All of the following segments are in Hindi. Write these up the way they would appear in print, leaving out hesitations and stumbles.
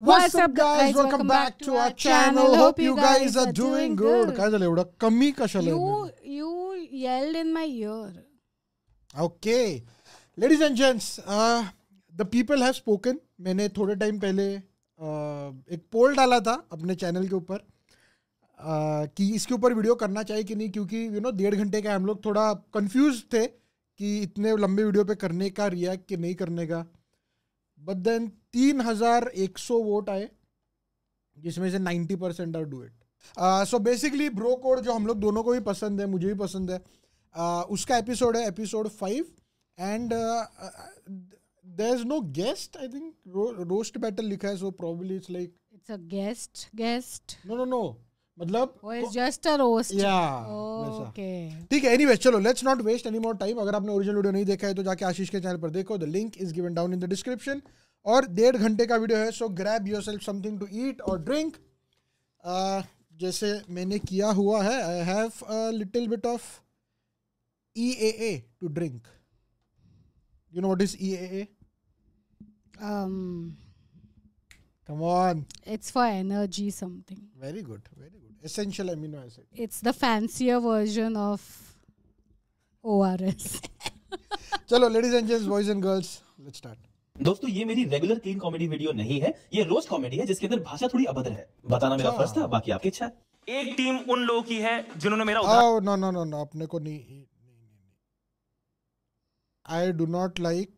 What's up guys? Welcome back to our channel. Hope you guys are doing good. काय झालं एवढं कमी कशाला? You yelled in my ear. Okay, ladies and gents, the people have spoken. मैंने थोड़े टाइम पहले एक पोल डाला था अपने चैनल के ऊपर कि इसके ऊपर वीडियो करना चाहिए कि नहीं, क्योंकि 1.5 घंटे का हम लोग थोड़ा कंफ्यूज थे कि इतने लंबे वीडियो पे करने का, रिएक्ट कि नहीं करने का. बट देन 3100 वोट आए जिसमें से 90% are do it. So basically bro code जो हम लोग दोनों को भी पसंद है, मुझे भी पसंद है, उसका एपिसोड है episode 5 and there is no guest. I think roast battle लिखा है, so probably it's like it's a guest. No मतलब it's just a roast. Okay ठीक है. एनीवेज चलो, let's not waste any more time. अगर आपने ओरिजिनल वीडियो नहीं देखा है तो जाके आशीष के चैनल पर देखो. The link is given down in the description. और 1.5 घंटे का वीडियो है, so grab yourself something to eat और ड्रिंक. जैसे मैंने किया हुआ है, I have a little bit of EAA to drink. You know what is EAA? Come on. It's for energy something. Very good. Essential amino acid. It's the fancier version of ORS. चलो ladies and gents, boys and girls, let's start. दोस्तों, ये मेरी रेगुलर क्लीन कॉमेडी वीडियो नहीं है, ये रोस्ट कॉमेडी है जिसके अंदर भाषा थोड़ी अभद्र है. बताना मेरा फर्ज था, बाकी आपकी इच्छा. एक टीम उन लोगों की है जिन्होंने मेरा नो अपने को नहीं. I do not like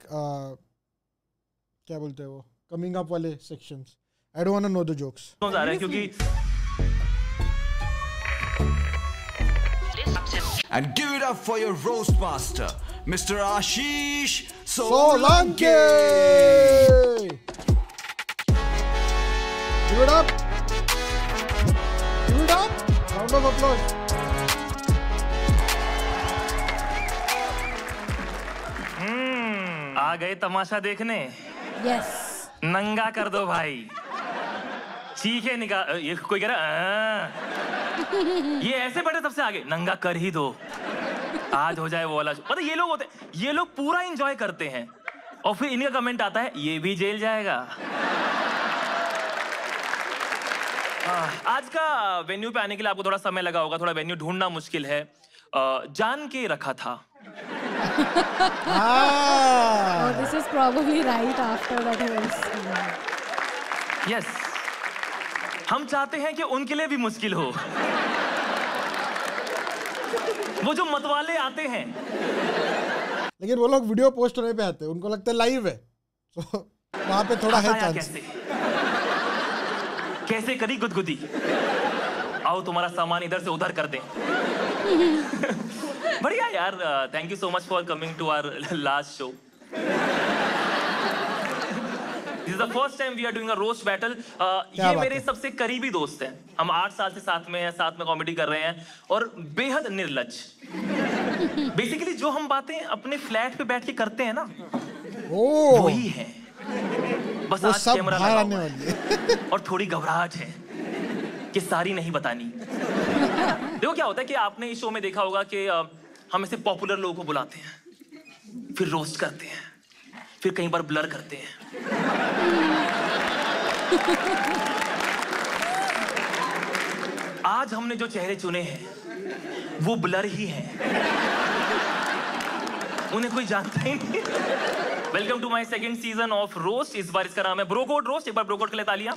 क्या बोलते हैं वो कमिंग अप वाले sections. I don't want to know the jokes. क्योंकि And give it up for your roast master, Mr. Ashish Solanki. Give it up. Round of applause. आ गए तमाशा देखने. Yes. नंगा कर दो भाई. चीखे निकाल. ये कोई कह रहा ये ऐसे बैठे सबसे आगे. नंगा कर ही दो, आज हो जाए वो वाला. पता ये लोग होते, ये लोग पूरा एंजॉय करते हैं और फिर इनका कमेंट आता है ये भी जेल जाएगा. आज का वेन्यू पे आने के लिए आपको थोड़ा समय लगा होगा, थोड़ा वेन्यू ढूंढना मुश्किल है. जान के रखा था. Oh, this is probably right after that was. Yes. हम चाहते हैं कि उनके लिए भी मुश्किल हो. वो जो मतवाले आते हैं, लेकिन वो लोग वीडियो पोस्ट होने पे आते हैं, उनको लगता है लाइव है, तो वहां पे थोड़ा है चांस. कैसे करी गुदगुदी. आओ तुम्हारा सामान इधर से उधर कर दें. बढ़िया यार. Thank you so much for coming to our last show. This is the first time we are doing a roast battle. ये मेरे सबसे करीबी दोस्त हैं. हम 8 साल से साथ में हैं, साथ में कॉमेडी कर रहे हैं और बेहद निर्लज. बेसिकली जो हम बातें अपने फ्लैट पे बैठ के करते हैं ना, वही है. बस आज कैमरा लगा हुआ है और थोड़ी घबराहट है कि सारी नहीं बतानी. देखो क्या होता है कि आपने इस शो में देखा होगा कि हम ऐसे पॉपुलर लोगों को बुलाते हैं, फिर रोस्ट करते हैं, फिर कई बार ब्लर करते हैं. आज हमने जो चेहरे चुने हैं वो ब्लर ही हैं. उन्हें कोई जानता ही नहीं. Welcome to my second season of roast. इस बार इसका नाम है ब्रो कोड रोस्ट. एक बार ब्रो कोड के लिए तालियां.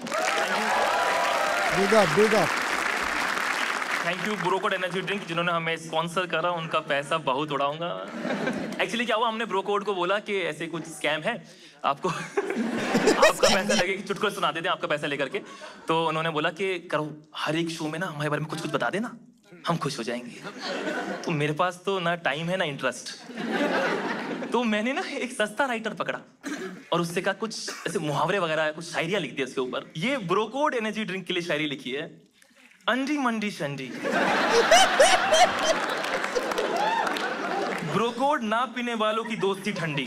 Big up. Thank you bro code energy drink जिन्होंने हमें स्पॉन्सर करा. उनका पैसा बहुत उड़ाऊंगा. एक्चुअली क्या हुआ, हमने ब्रो कोड को बोला कि ऐसे कुछ स्कैम है, आपको आपका पैसा लगे कि चुटकुले सुना देते हैं आपका पैसा लेकर के. तो उन्होंने बोला कि करो हर एक शो में ना हमारे बारे में कुछ बता देना, हम खुश हो जाएंगे. तो मेरे पास तो ना टाइम है ना इंटरेस्ट. तो मैंने ना एक सस्ता राइटर पकड़ा और उससे कहा कुछ ऐसे मुहावरे वगैरह कुछ शायरियां लिख दी उसके ऊपर. ये ब्रो कोड एनर्जी ड्रिंक के लिए शायरी लिखी है. अंडी मंडी शंडी, ब्रो कोड ना पीने वालों की दोस्ती ठंडी.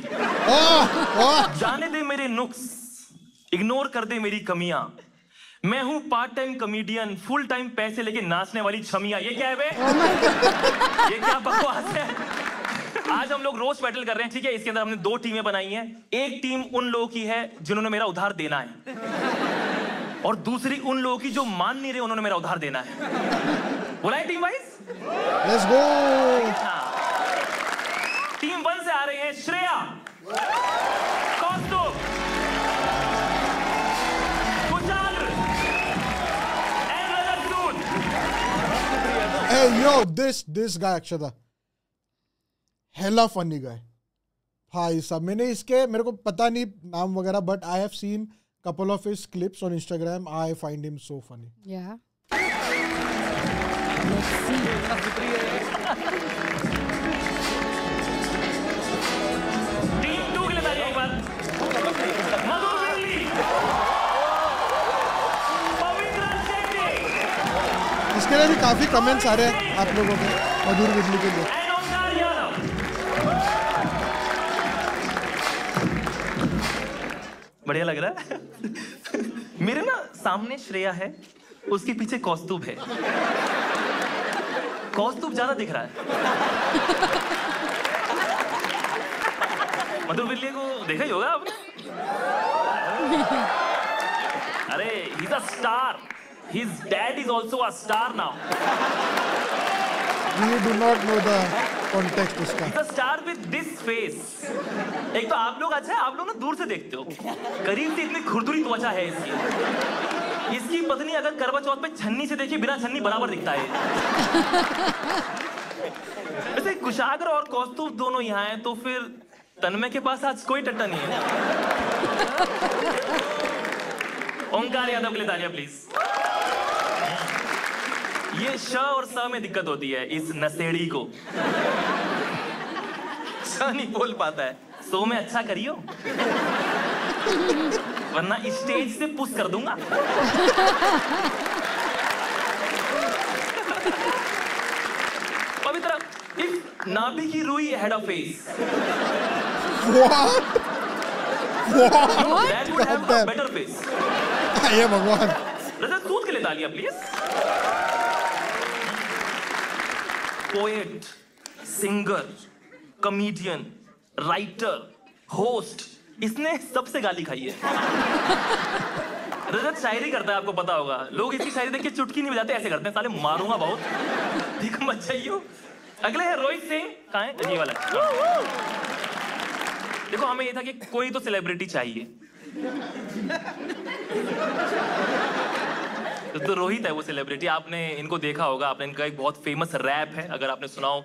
जाने दे मेरे नुक्स, इग्नोर कर दे मेरी कमियां. मैं हूं part time comedian, full time पैसे लेके नाचने वाली छमिया. ये क्या है बे? ये क्या बकवास है? आज हम लोग रोस्ट बैटल कर रहे हैं, ठीक है. इसके अंदर हमने 2 टीमें बनाई हैं. एक टीम उन लोगों की है जिन्होंने मेरा उधार देना है और दूसरी उन लोगों की जो मान नहीं रहे उन्होंने मेरा उधार देना है। बोला है team wise? Let's go. Team 1 से आ रहे हैं Shreya, Kaustubh, Kushagra and Rajat. Hey yo, this guy Akshata, hella funny guy. भाई साहब, मेरे को पता नहीं नाम वगैरह, but I have seen couple of his clips on Instagram. I find him so funny. Yeah. Let's see. Team 2 के लिए तालियां एक बार। मधुर विरली, पवित्र शेट्टी इसके लिए भी काफी कमेंट्स आ रहे हैं आप लोगों के मधुर विरली के लिए। एंड ओंकार यादव। बढ़िया लग रहा है। मेरे ना सामने श्रेया है, उसके पीछे कौस्तुभ है। कौस्तुभ ज्यादा दिख रहा है। मधुर विरली को देखा ही होगा आपने। अरे he's a star. His dad is also a star now. We do not know the context उसका। He's a star with this face. एक तो आप लोग अच्छा है, आप लोग ना दूर से देखते हो, करीब से इतनी खुरदुरी त्वचा है इसकी। इसकी पत्नी अगर करवा चौथ पे छन्नी से देखी, बिना छन्नी बराबर दिखता है। वैसे कुशाग्र और कौस्तुभ दोनों यहाँ हैं, तो फिर तन्मय के पास आज कोई टट्टा नहीं है। ओंकार यादव के लिए तालियां प्लीज। ये श और स में दिक्कत होती है इस नशेड़ी को। श नहीं बोल पाता है। सो में अच्छा करियो, वरना स्टेज से पुश कर दूंगा। पवित्र, इफ नाभि की रुई had a face, that would have a better face. ये भगवान। रजत सूद के लिए तालियां please. Poet, singer, comedian, writer, host, इसने सबसे गाली खाई है। रजत शायरी करता है, आपको पता होगा। लोग इसकी शायरी देख के चुटकी नहीं बजाते, ऐसे करते हैं, साले मारूंगा बहुत। ठीक मत चाहिए। अगले है रोहित सिंह। कहाँ है? ये वाला। देखो, हमें ये था कि कोई तो सेलिब्रिटी चाहिए, तो रोहित है वो सेलिब्रिटी। आपने इनको देखा होगा, आपने इनका एक बहुत फेमस रैप है, अगर आपने सुना हो,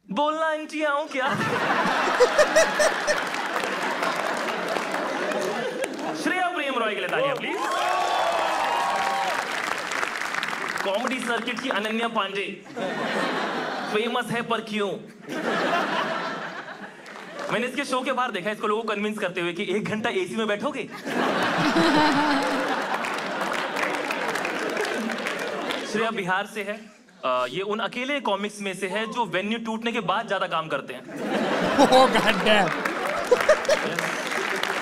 बोलना आंटी आऊं क्या। श्रेया प्रेम रॉय के लिए तालियां प्लीज। कॉमेडी सर्किट की अनन्या पांडे, फेमस है पर क्यों। मैंने इसके शो के बाहर देखा इसको लोगों को कन्विंस करते हुए कि 1 घंटा एसी में बैठोगे। श्रेया बिहार से है। ये उन अकेले कॉमिक्स में से है जो वेन्यू टूटने के बाद ज्यादा काम करते हैं।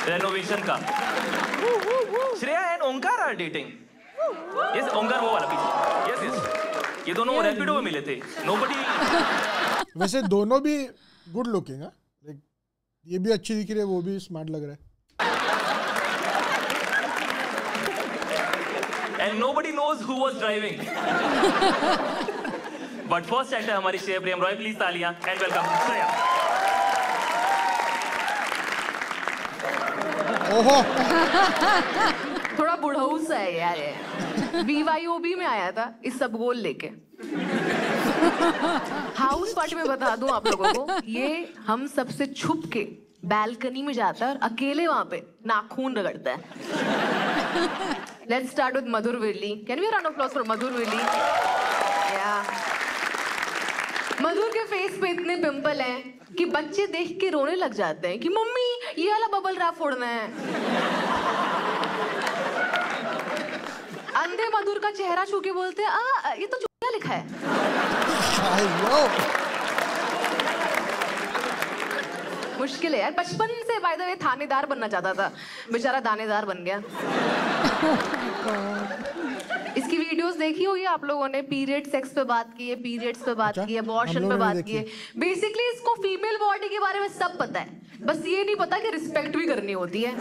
रेनोवेशन का। Shreya and Omkar are dating. Yes, Omkar वो वाला पीछे। यस यस, ये दोनों रैपिडो में मिले थे। नोबडी। वैसे दोनों भी गुड लुकिंग है, ये भी अच्छी दिख रही है, वो भी स्मार्ट लग रहा है। And nobody knows who was driving. But first actor हमारी श्रेया प्रेम रॉय, प्लीज तालियां एंड वेलकम श्रेया। ओहो, थोड़ा बुढ़ऊ सा है यार ये। BYOB में आया था इस सब गोल लेके। हाउस पार्टी में बता दूं आप लोगों को, ये हम सबसे छुप के बैल्कनी में जाता है और अकेले वहां पे नाखून रगड़ता है। Let's start with Madhur विरली. Can we round of applause for Madhur विरली? Yeah. मधुर के फेस पे इतने पिंपल हैं कि बच्चे देख के रोने लग जाते हैं कि मम्मी ये वाला बबल रैप फोड़ना है। अंधे मधुर का चेहरा छू के बोलते हैं, ये तो चुटिया लिखा है। मुश्किल है यार। बचपन से बाय द वे थानेदार बनना चाहता था, बेचारा दानेदार बन गया। इसकी वीडियोस देखी होगी आप लोगों ने। पीरियड सेक्स पे बात की है, पीरियड्स पे बात की है, अबॉर्शन पे बात की है। बेसिकली इसको फीमेल बॉडी के बारे में सब पता है, बस ये नहीं पता कि रिस्पेक्ट भी करनी होती है।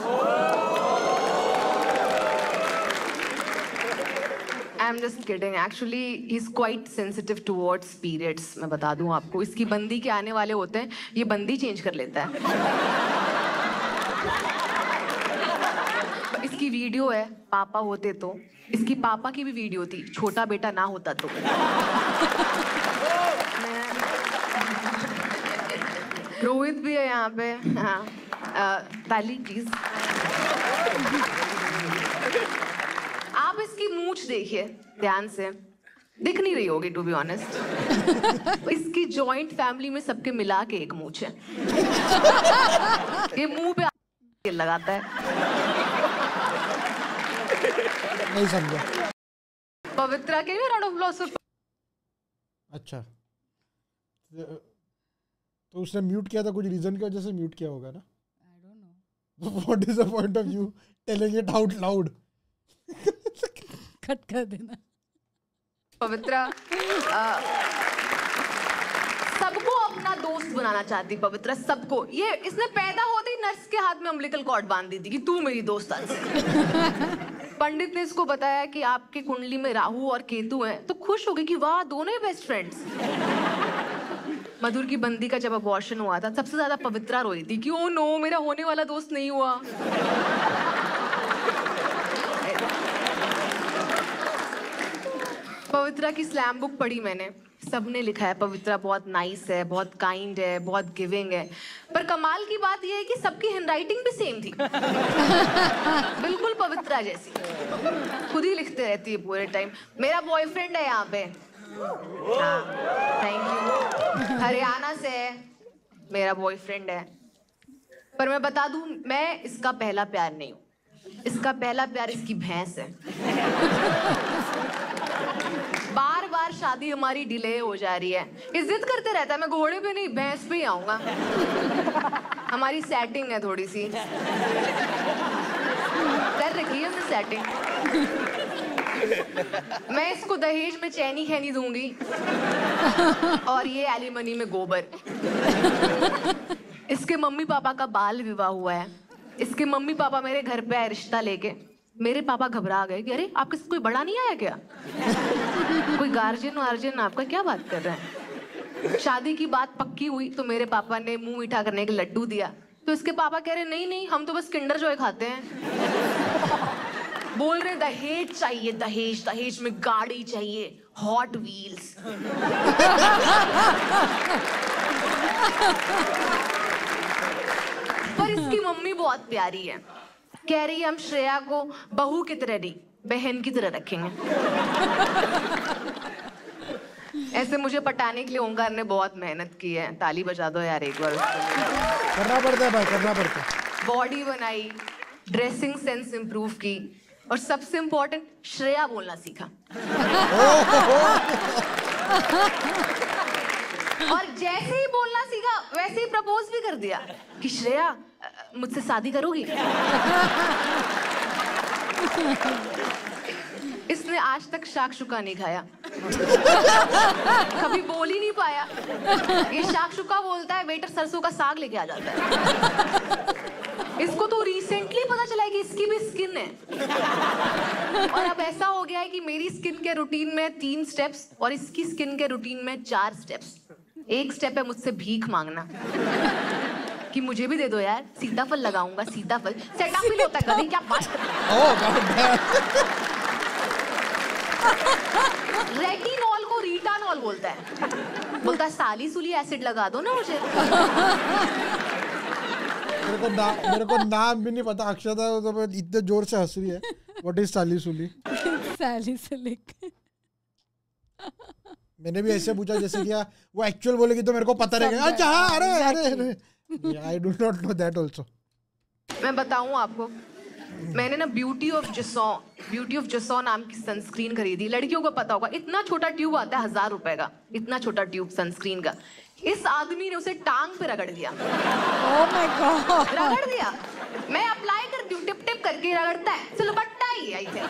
I'm just kidding. Actually, he's quite sensitive towards periods. मैं बता दूं आपको, इसकी बंदी के आने वाले होते हैं, ये बंदी चेंज कर लेता है। इसकी वीडियो है, पापा होते तो, इसकी पापा की भी वीडियो थी, छोटा बेटा ना होता तो। रोहित भी है यहाँ पे, हाँ, ताली प्लीज। आप इसकी मूंछ देखिए ध्यान से, दिख नहीं रही होगी टू बी ऑनेस्ट। इसकी जॉइंट फैमिली में सबके मिला के एक मूंछ है। ये मुंह पे लगाता है। नहीं समझा। पवित्रा के भी राउंड ऑफ अप्लॉज। अच्छा, तो उसने म्यूट किया था, कुछ रीजन की वजह से म्यूट किया होगा ना? I don't know. What is the point of you telling it out loud? Cut कर देना। पवित्रा सबको अपना दोस्त बनाना चाहती, पवित्रा सबको। ये इसने पैदा होते ही नर्स के हाथ में अम्बिलिकल कॉर्ड बांध दी थी कि तू मेरी दोस्त आज से। पंडित ने इसको बताया कि आपकी कुंडली में राहु और केतु हैं, तो खुश हो गई कि वाह दोनों ही बेस्ट फ्रेंड्स। मधुर की बंदी का जब अबॉर्शन हुआ था, सबसे ज्यादा पवित्रा रोई थी कि ओ नो मेरा होने वाला दोस्त नहीं हुआ। पवित्रा की स्लैम बुक पढ़ी मैंने, सबने लिखा है पवित्रा बहुत नाइस है, बहुत काइंड है, बहुत गिविंग है। पर कमाल की बात यह है कि सबकी हैंडराइटिंग भी सेम थी। बिल्कुल पवित्रा जैसी, खुद ही लिखते रहती है पूरे टाइम। मेरा बॉयफ्रेंड है यहाँ पे, हाँ थैंक यू, हरियाणा से है, मेरा बॉयफ्रेंड है। पर मैं बता दूं, मैं इसका पहला प्यार नहीं हूँ, इसका पहला प्यार इसकी भैंस है। बार बार शादी हमारी डिले हो जा रही है, ये जिद करते रहता है मैं घोड़े पे नहीं भैंस पे ही आऊंगा। हमारी सेटिंग है थोड़ी सी, कर रखी है हमने सेटिंग। मैं इसको दहेज में चैनी खैनी दूंगी और ये एलिमनी में गोबर। इसके मम्मी पापा का बाल विवाह हुआ है, इसके मम्मी पापा मेरे घर पे आए रिश्ता लेके। मेरे पापा घबरा गए कि अरे आपके साथ कोई बड़ा नहीं आया क्या? कोई गार्जियन आपका क्या बात कर रहे हैं? शादी की बात पक्की हुई तो मेरे पापा ने मुंह मीठा करने के लड्डू दिया, तो इसके पापा कह रहे नहीं हम तो बस किंडर जॉय खाते हैं। बोल रहे दहेज चाहिए, दहेज में गाड़ी चाहिए, हॉट व्हील्स। पर इसकी मम्मी बहुत प्यारी है, कह रही है हम श्रेया को बहू की तरह नहीं बहन की तरह रखेंगे। ऐसे मुझे पटाने के लिए ओंकार ने बहुत मेहनत की है, ताली बजा दो यार एक बार। करना पड़ता है भाई, करना पड़ता है। बॉडी बनाई, ड्रेसिंग सेंस इंप्रूव की, और सबसे इम्पोर्टेंट श्रेया बोलना सीखा। और जैसे ही बोलना सीखा वैसे ही प्रपोज भी कर दिया कि श्रेया मुझसे शादी करोगी? इसने आज तक शाकशुका नहीं खाया, कभी बोल ही नहीं पाया। ये शाकशुका बोलता है, वेटर सरसों का साग लेके आ जाता है। इसको तो रिसेंटली पता चला है कि इसकी भी स्किन है, और अब ऐसा हो गया है कि मेरी स्किन के रूटीन में 3 स्टेप्स और इसकी स्किन के रूटीन में 4 स्टेप्स। एक स्टेप है मुझसे भीख मांगना कि मुझे भी दे दो यार, सीताफल लगाऊंगा, सीताफल सेटाफिल होता है कभी, क्या बात कर रहे हैं? रेटिनॉल को रीटानॉल बोलता है, बोलता है साली सुली एसिड लगा दो ना मुझे। मेरे को नाम भी नहीं पता। अक्षता तो इतने जोर से हंस रही है। व्हाट इज साली सुली? साली सुलिक। मैंने भी ऐसे पूछा जैसे कि वो एक्चुअल बोलेगी तो मेरे को पता रहेगा। अच्छा अरे I do not know that also. मैं बताऊं आपको, मैंने ना ब्यूटी ऑफ जसॉ नाम की सनस्क्रीन खरीदी। लड़कियों को पता होगा, इतना छोटा ट्यूब आता है 1000 रुपए का, इतना छोटा ट्यूब सनस्क्रीन का। इस आदमी ने उसे टांग पे रगड़ दिया। Oh my God. रगड़ दिया। मैं अप्लाई करती हूँ, टिप टिप करके रगड़ता है, सिलबट्टा ही आई थे।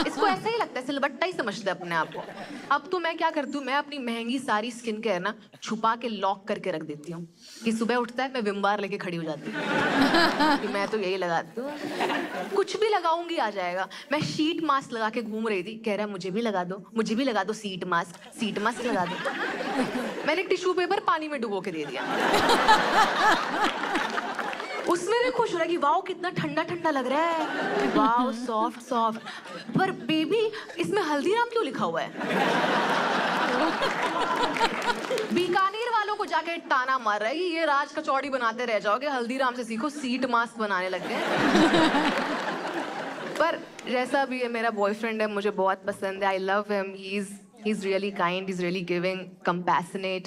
इसको ऐसा ही लगता है, सिलबट्टा ही समझता है अपने आप को। अब तो मैं क्या करती हूँ, मैं अपनी महंगी सारी स्किन केयर ना छुपा के लॉक करके रख देती हूँ कि सुबह उठता है मैं विम बार लेके खड़ी हो जाती हूँ कि मैं तो यही लगाती हूँ, कुछ भी लगाऊंगी आ जाएगा। मैं शीट मास्क लगा के घूम रही थी, कह रहा है मुझे भी लगा दो, मुझे भी लगा दो सीट मास्क लगा दो। मैंने टिश्यू पेपर पानी में डुबो के दे दिया, उसमें भी खुश हो रहा है कि वाओ कितना ठंडा ठंडा लग रहा है, वाओ सॉफ्ट सॉफ्ट। पर बेबी इसमें हल्दीराम क्यों लिखा हुआ है? बीकानेर वालों को जाके ताना मार रहा है कि ये राज कचौड़ी बनाते रह जाओगे, हल्दीराम से सीखो, सीट मास्क बनाने लग गए। पर जैसा भी है मेरा बॉयफ्रेंड है, मुझे बहुत पसंद है, I love him, he is really kind, he is really giving, compassionate,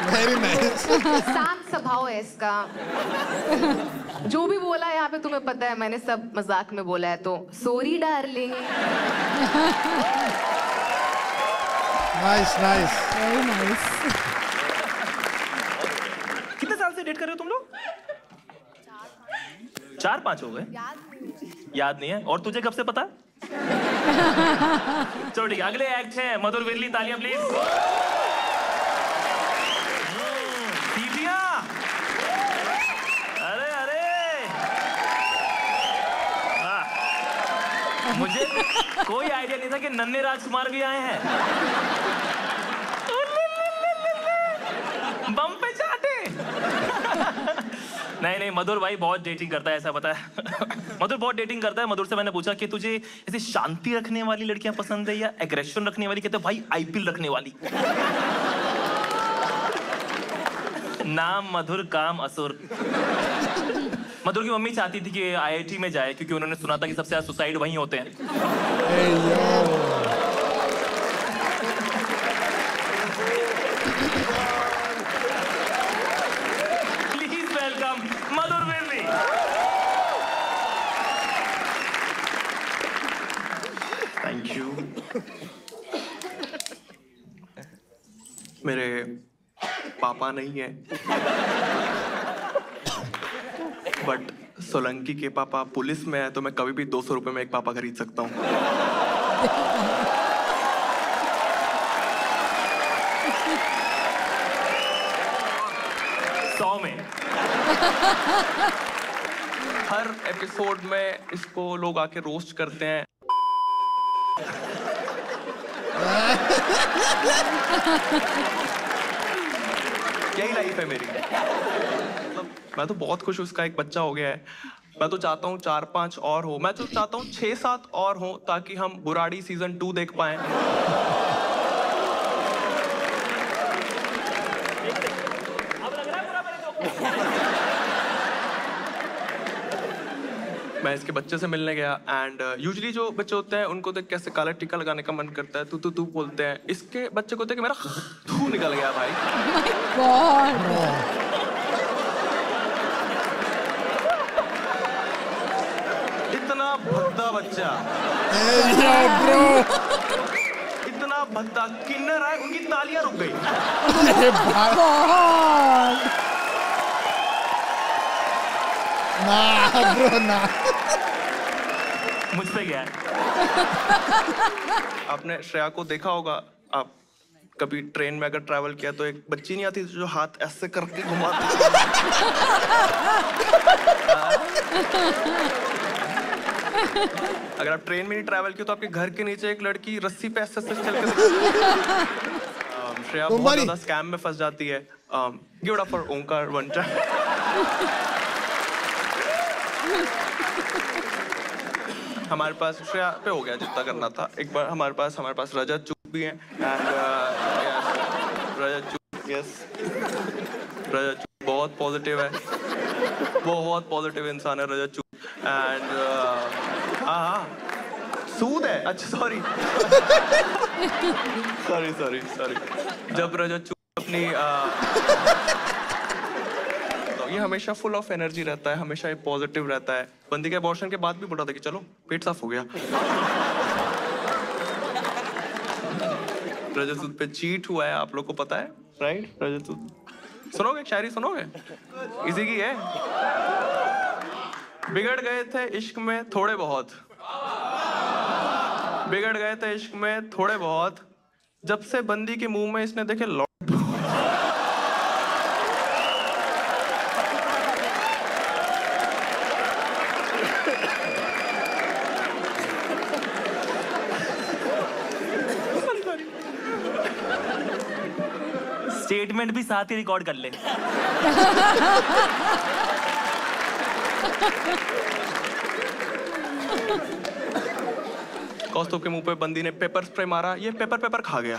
very nice. शांत स्वभाव है इसका। जो भी बोला है यहाँ पे तुम्हें पता है मैंने सब मजाक में बोला है, तो sorry darling. Nice nice, Very nice. कितने साल से डेट कर रहे हो तुम लोग? 4-5 हो गए? याद नहीं है। और तुझे कब से पता? चलो ठीक है, अगले एक्ट है मधुर विरली, तालियां प्लीज। अरे अरे मुझे कोई आइडिया नहीं था कि नन्हे राजकुमार भी आए हैं। बम पे चाटे। नहीं मधुर भाई बहुत डेटिंग करता है, ऐसा पता है। मधुर बहुत डेटिंग करता है। मधुर से मैंने पूछा कि तुझे ऐसे शांति रखने वाली लड़कियां पसंद है या एग्रेशन रखने वाली? कहते भाई आईपीएल रखने वाली। नाम मधुर काम असुर। मधुर की मम्मी चाहती थी कि आईआईटी में जाए क्योंकि उन्होंने सुना था कि सबसे ज्यादा सुसाइड वहीं होते हैं। Please welcome Madhur Virli. Thank you. मेरे पापा नहीं है, बट सोलंकी के पापा पुलिस में है, तो मैं कभी भी 200 रुपए में एक पापा खरीद सकता हूँ। हर एपिसोड में इसको लोग आके रोस्ट करते हैं। यही लाइफ है मेरी। मतलब मैं तो बहुत खुश हूँ, उसका एक बच्चा हो गया है। मैं तो चाहता हूँ 4-5 और हो, मैं तो चाहता हूँ 6-7 और हो, ताकि हम बुराड़ी सीजन 2 देख पाएं। मैं इसके बच्चे से मिलने गया एंड यूजुअली जो बच्चे होते हैं उनको देख कैसे काला टीका लगाने का मन करता है, तू बोलते हैं। इसके बच्चे को देख के मेरा थू निकल गया भाई। इतना भद्दा बच्चा, इतना भद्दा। किन्नर आए, उनकी तालियां रुक गई। ना ब्रो ना, मुझ पे गया है। आपने श्रेया को देखा होगा, आप कभी ट्रेन में अगर ट्रैवल किया तो एक बच्ची नहीं आती जो हाथ ऐसे करके घुमाती। अगर आप ट्रेन में नहीं ट्रैवल किया तो आपके घर के नीचे एक लड़की रस्सी पे ऐसे चल के श्रेया बहुत ज्यादा स्कैम में फंस जाती है। गिव इट अप फॉर ओंकार वंचा। हमारे पास श्रेया पे हो गया जितना करना था। एक बार हमारे पास रजत चूप भी है एंड रजत चूप, यस रजत चूप बहुत पॉजिटिव है, बहुत पॉजिटिव इंसान है रजत चूप। एंड हाँ सूद है, अच्छा सॉरी जब रजत चूप अपनी ये हमेशा फुल ऑफ एनर्जी रहता है, हमेशा पॉजिटिव रहता है। बंदी के अबॉर्शन के बाद भी बोला था कि चलो पेट साफ हो गया। रजत पे चीट हुआ है, आप लोग को पता है राइट? रजत सुनोगे, शायरी सुनोगे? इसी की है। बिगड़ गए थे इश्क में थोड़े बहुत, बिगड़ गए थे इश्क में थोड़े बहुत, जब से बंदी के मुंह में इसने देखे लौट। स्टेटमेंट भी साथ ही रिकॉर्ड कर ले। कौस्तुभ के मुंह पे बंदी ने पेपर स्प्रे मारा, ये पेपर खा गया।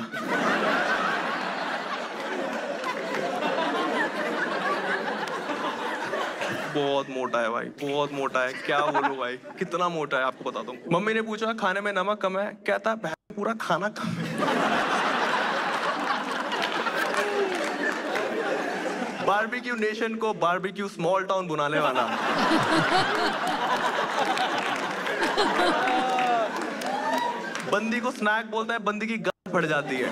बहुत मोटा है भाई, बहुत मोटा है, क्या बोलूं भाई, कितना मोटा है आपको बताता हूँ। मम्मी ने पूछा खाने में नमक कम है, कहता है पूरा खाना कम है। बारबेक्यू नेशन को बारबेक्यू स्मॉल टाउन बुलाने वाला। बंदी को स्नैक बोलता है, बंदी की गांठ फट जाती है।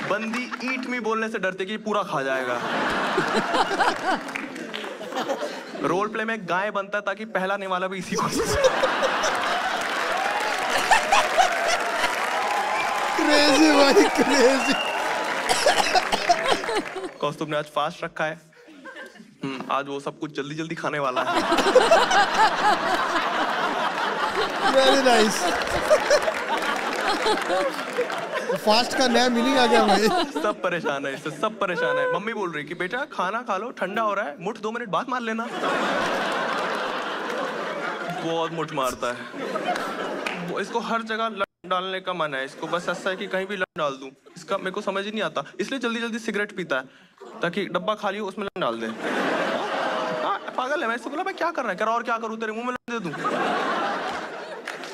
बंदी ईट मी बोलने से डरती कि पूरा खा जाएगा। रोल प्ले में गाय बनता है ताकि पहला निवाला भी इसी को। क्रेजी भाई, क्रेजी। कौस्तुभ ने आज फास्ट रखा है। आज वो सब कुछ जल्दी जल्दी खाने वाला है। Very nice. फास्ट का नया मीनिंग आ गया भाई। सब परेशान है इससे, सब परेशान है। मम्मी बोल रही कि बेटा खाना खा लो, ठंडा हो रहा है, मुठ 2 मिनट बाद मार लेना। बहुत मुठ मारता है वो, इसको हर जगह लड़ डालने का मन है। इसको बस ऐसा है कि कहीं भी लड़ डाल दूं। इसका मेरे को समझ ही नहीं आता, इसलिए जल्दी जल्दी सिगरेट पीता है ताकि डब्बा खाली हो उसमें लड़ डाल दे। पागल है। मैं इसको बोला भाई क्या कर रहा है, कह रहा और क्या करूं, तेरे मुंह में लड़ दे दूं।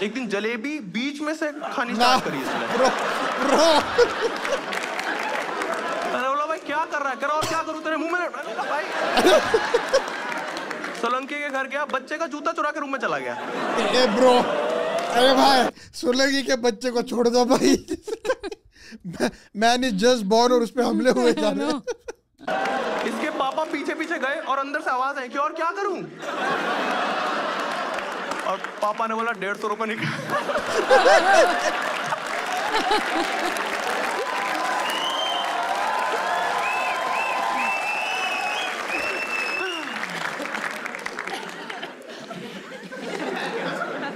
एक दिन जलेबी बीच में से खानी स्टार्ट करी इसने। मैंने बोला भाई क्या कर रहा है, कह रहा और क्या करूं, तेरे मुंह में लड़। भाई सोलंकी के घर गया, बच्चे का जूता चुरा के रूम में चला गया। ए ब्रो, अरे भाई सोलंकी के बच्चे को छोड़ दो भाई। मैन इज जस्ट बॉर्न और उस पे हमले हुए जा रहे हैं। इसके पापा पीछे पीछे गए और अंदर से आवाज आई कि और क्या करूं। और पापा ने बोला 150 रुपए निकाल।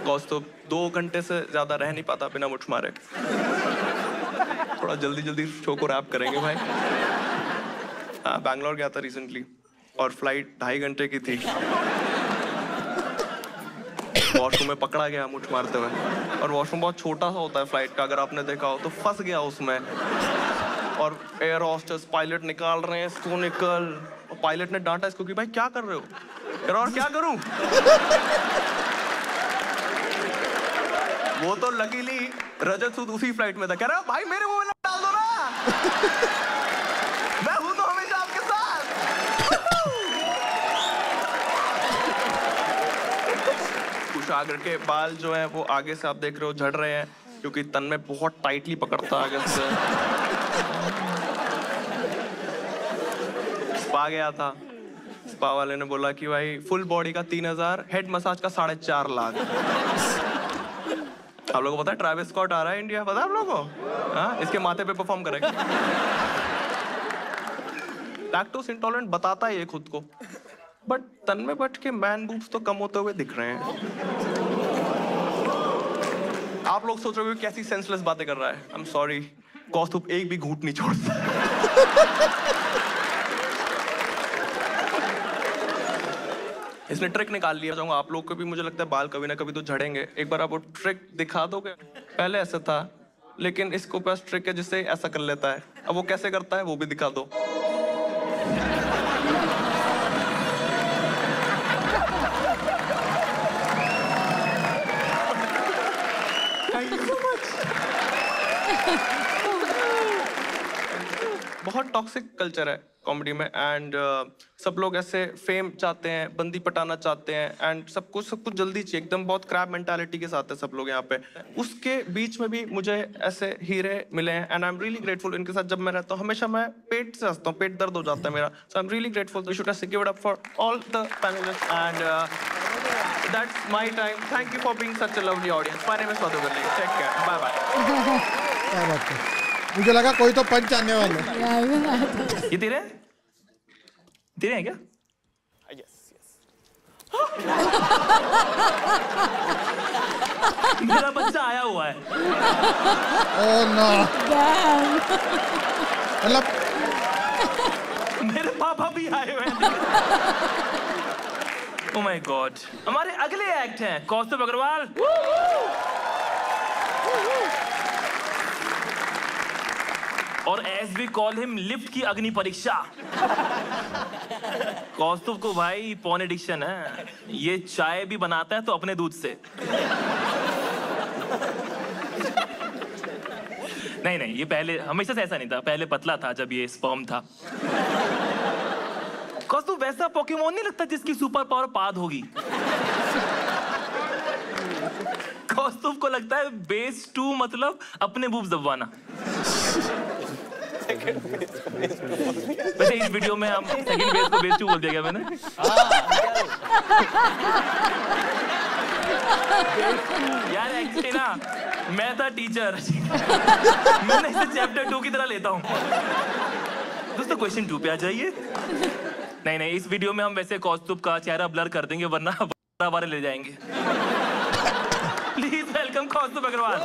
कौस्तुभ 2 घंटे से ज्यादा रह नहीं पाता बिना मुठ मारे। थोड़ा जल्दी जल्दी शो को रैप करेंगे भाई। हाँ, बैंगलोर गया था रिसेंटली और फ्लाइट 2.5 घंटे की थी। वॉशरूम में पकड़ा गया मुठ मारते हुए, और वॉशरूम बहुत छोटा सा होता है फ्लाइट का, अगर आपने देखा हो तो। फंस गया उसमें, और एयर होस्टेस पायलट निकाल रहे हैं इसको, निकल। और पायलट ने डांटा इसको कि भाई क्या कर रहे हो, कह रहा और क्या करूं। वो तो लकीली रजत सूद उसी फ्लाइट में था, कह रहा भाई मेरे मुंह में डाल दो ना। मैं हूं तो हमेशा आपके साथ। कुशाग्र के बाल जो है वो आगे से आप देख रहे हो झड़ रहे हैं, क्योंकि तन में बहुत टाइटली पकड़ता आगे से। स्पा गया था, स्पा वाले ने बोला कि भाई फुल बॉडी का 3000, हेड मसाज का 4.5 लाख। आप लोगों को पता है ट्रैविस स्कॉट आ रहा है इंडिया, पता है आप लोगों को? हाँ, इसके माथे पे परफॉर्म करेंगे। लैक्टोस इंटॉलरेंट बताता है ये खुद को, बट तन में बट के मैन बूब्स तो कम होते हुए दिख रहे हैं। आप लोग सोच रहे हो कैसी सेंसलेस बातें कर रहा है। आई एम सॉरी, कौस्तुभ एक भी घूंट नहीं छोड़ता। इसने ट्रिक निकाल लिया। चाहूंगा आप लोग को भी, मुझे लगता है बाल कभी ना कभी तो झड़ेंगे। एक बार आप वो ट्रिक दिखा दोगे? पहले ऐसा था, लेकिन इसको पास ट्रिक है जिससे ऐसा कर लेता है। अब वो कैसे करता है वो भी दिखा दो। बहुत टॉक्सिक कल्चर है कॉमेडी में एंड सब लोग ऐसे फेम चाहते हैं, बंदी पटाना चाहते हैं एंड सब कुछ जल्दी चाहिए, एकदम बहुत क्रैब मेंटालिटी के साथ है सब लोग यहाँ पे। उसके बीच में भी मुझे ऐसे हीरे मिले हैं and I am really grateful. इनके साथ जब मैं रहता हूँ हमेशा मैं पेट से हंसता हूँ, पेट दर्द हो जाता है मेरा। So I am really grateful. We should give it up for all the panelists and that's my time. Thank you for being such a lovely audience. My name is Madhu Varli. Take care, bye bye. क्या बात है, मुझे लगा कोई तो पंच आने वाले। ये तेरे हैं क्या? मेरा बच्चा आया हुआ है। ओह नो, मतलब मेरे पापा भी आए हुए हैं। Oh my god. हमारे अगले एक्ट हैं कौस्तुभ अग्रवाल। और as we call him, lift की अग्नि परीक्षा। कौस्तुभ को भाई पॉर्न एडिक्शन है। ये चाय भी बनाता है तो अपने दूध से। नहीं, ये पहले हमेशा से ऐसा नहीं था। पहले पतला था जब ये स्पर्म था। कौस्तुभ वैसा पोकेमोन नहीं लगता जिसकी सुपर पावर पाद होगी। कौस्तुभ को लगता है बेस 2 मतलब अपने बूब्स दबवाना। वैसे इस वीडियो में हम सेकंड बेस को बेस 2 बोल दिया क्या मैंने? यार एक्चुअली ना मैं था टीचर। मैंने इसे चैप्टर 2 की तरह लेता हूँ। दोस्तों क्वेश्चन 2 पे आ जाइए। नहीं, इस वीडियो में हम वैसे कौस्तुभ का चेहरा ब्लर कर देंगे वरना वारे ले जाएंगे। Please welcome Kaustubh Agarwal.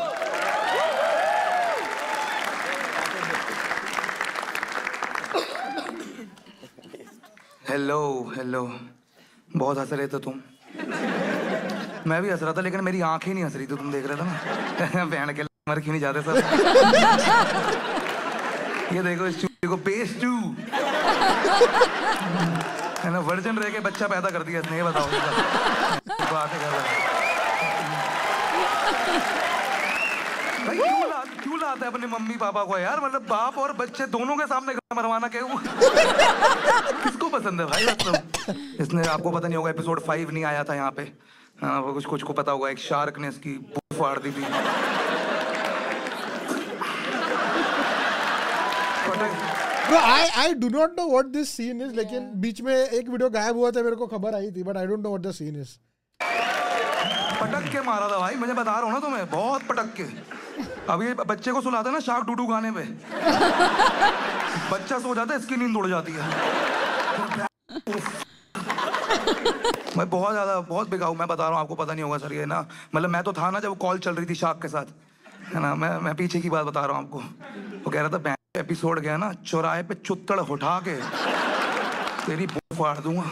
Hello, बहुत हंस रहे थे तुम। मैं भी हंस रहा था लेकिन मेरी आंखें नहीं हंस रही थी, तुम देख रहे थे ना। बहन के मर क्यों नहीं जाते सब। ये देखो इस चूहे को बेस 2 है ना, वर्जन रह के बच्चा पैदा कर दिया इसने। ये बताओ बात कर रहा है भाई, क्यों लाता है अपने मम्मी पापा को यार? मतलब बाप और बच्चे दोनों के सामने मरवाना क्या किसको पसंद है भाई? मतलब इसने, आपको पता नहीं होगा, एपिसोड 5 नहीं आया था यहाँ पे। हाँ, वो कुछ को पता होगा, एक शार्क ने इसकी भूख फाड़ दी थी। Bro, I do not know what this scene is, लेकिन बीच में एक वीडियो गायब हुआ था, मेरे को खबर आई थी, but I don't know what the scene is. पटक के मारा था भाई, मुझे बता रहा हूँ ना तुम्हें, बहुत पटक के। अब ये बच्चे को सुलाते ना शार्क डूडू गाने पे, बच्चा सो जाता है, इसकी नींद उड़ जाती है। मैं बहुत बिगाऊ, मैं बता रहा हूँ आपको, पता नहीं होगा सर ये ना। मतलब मैं तो था ना जब कॉल चल रही थी शार्क के साथ, है ना। मैं पीछे की बात बता रहा हूँ आपको। वो कह रहा था एपिसोड गया ना, चौराहे पे चुत्तड़ उठा के तेरी भूख फाड़ दूंगा।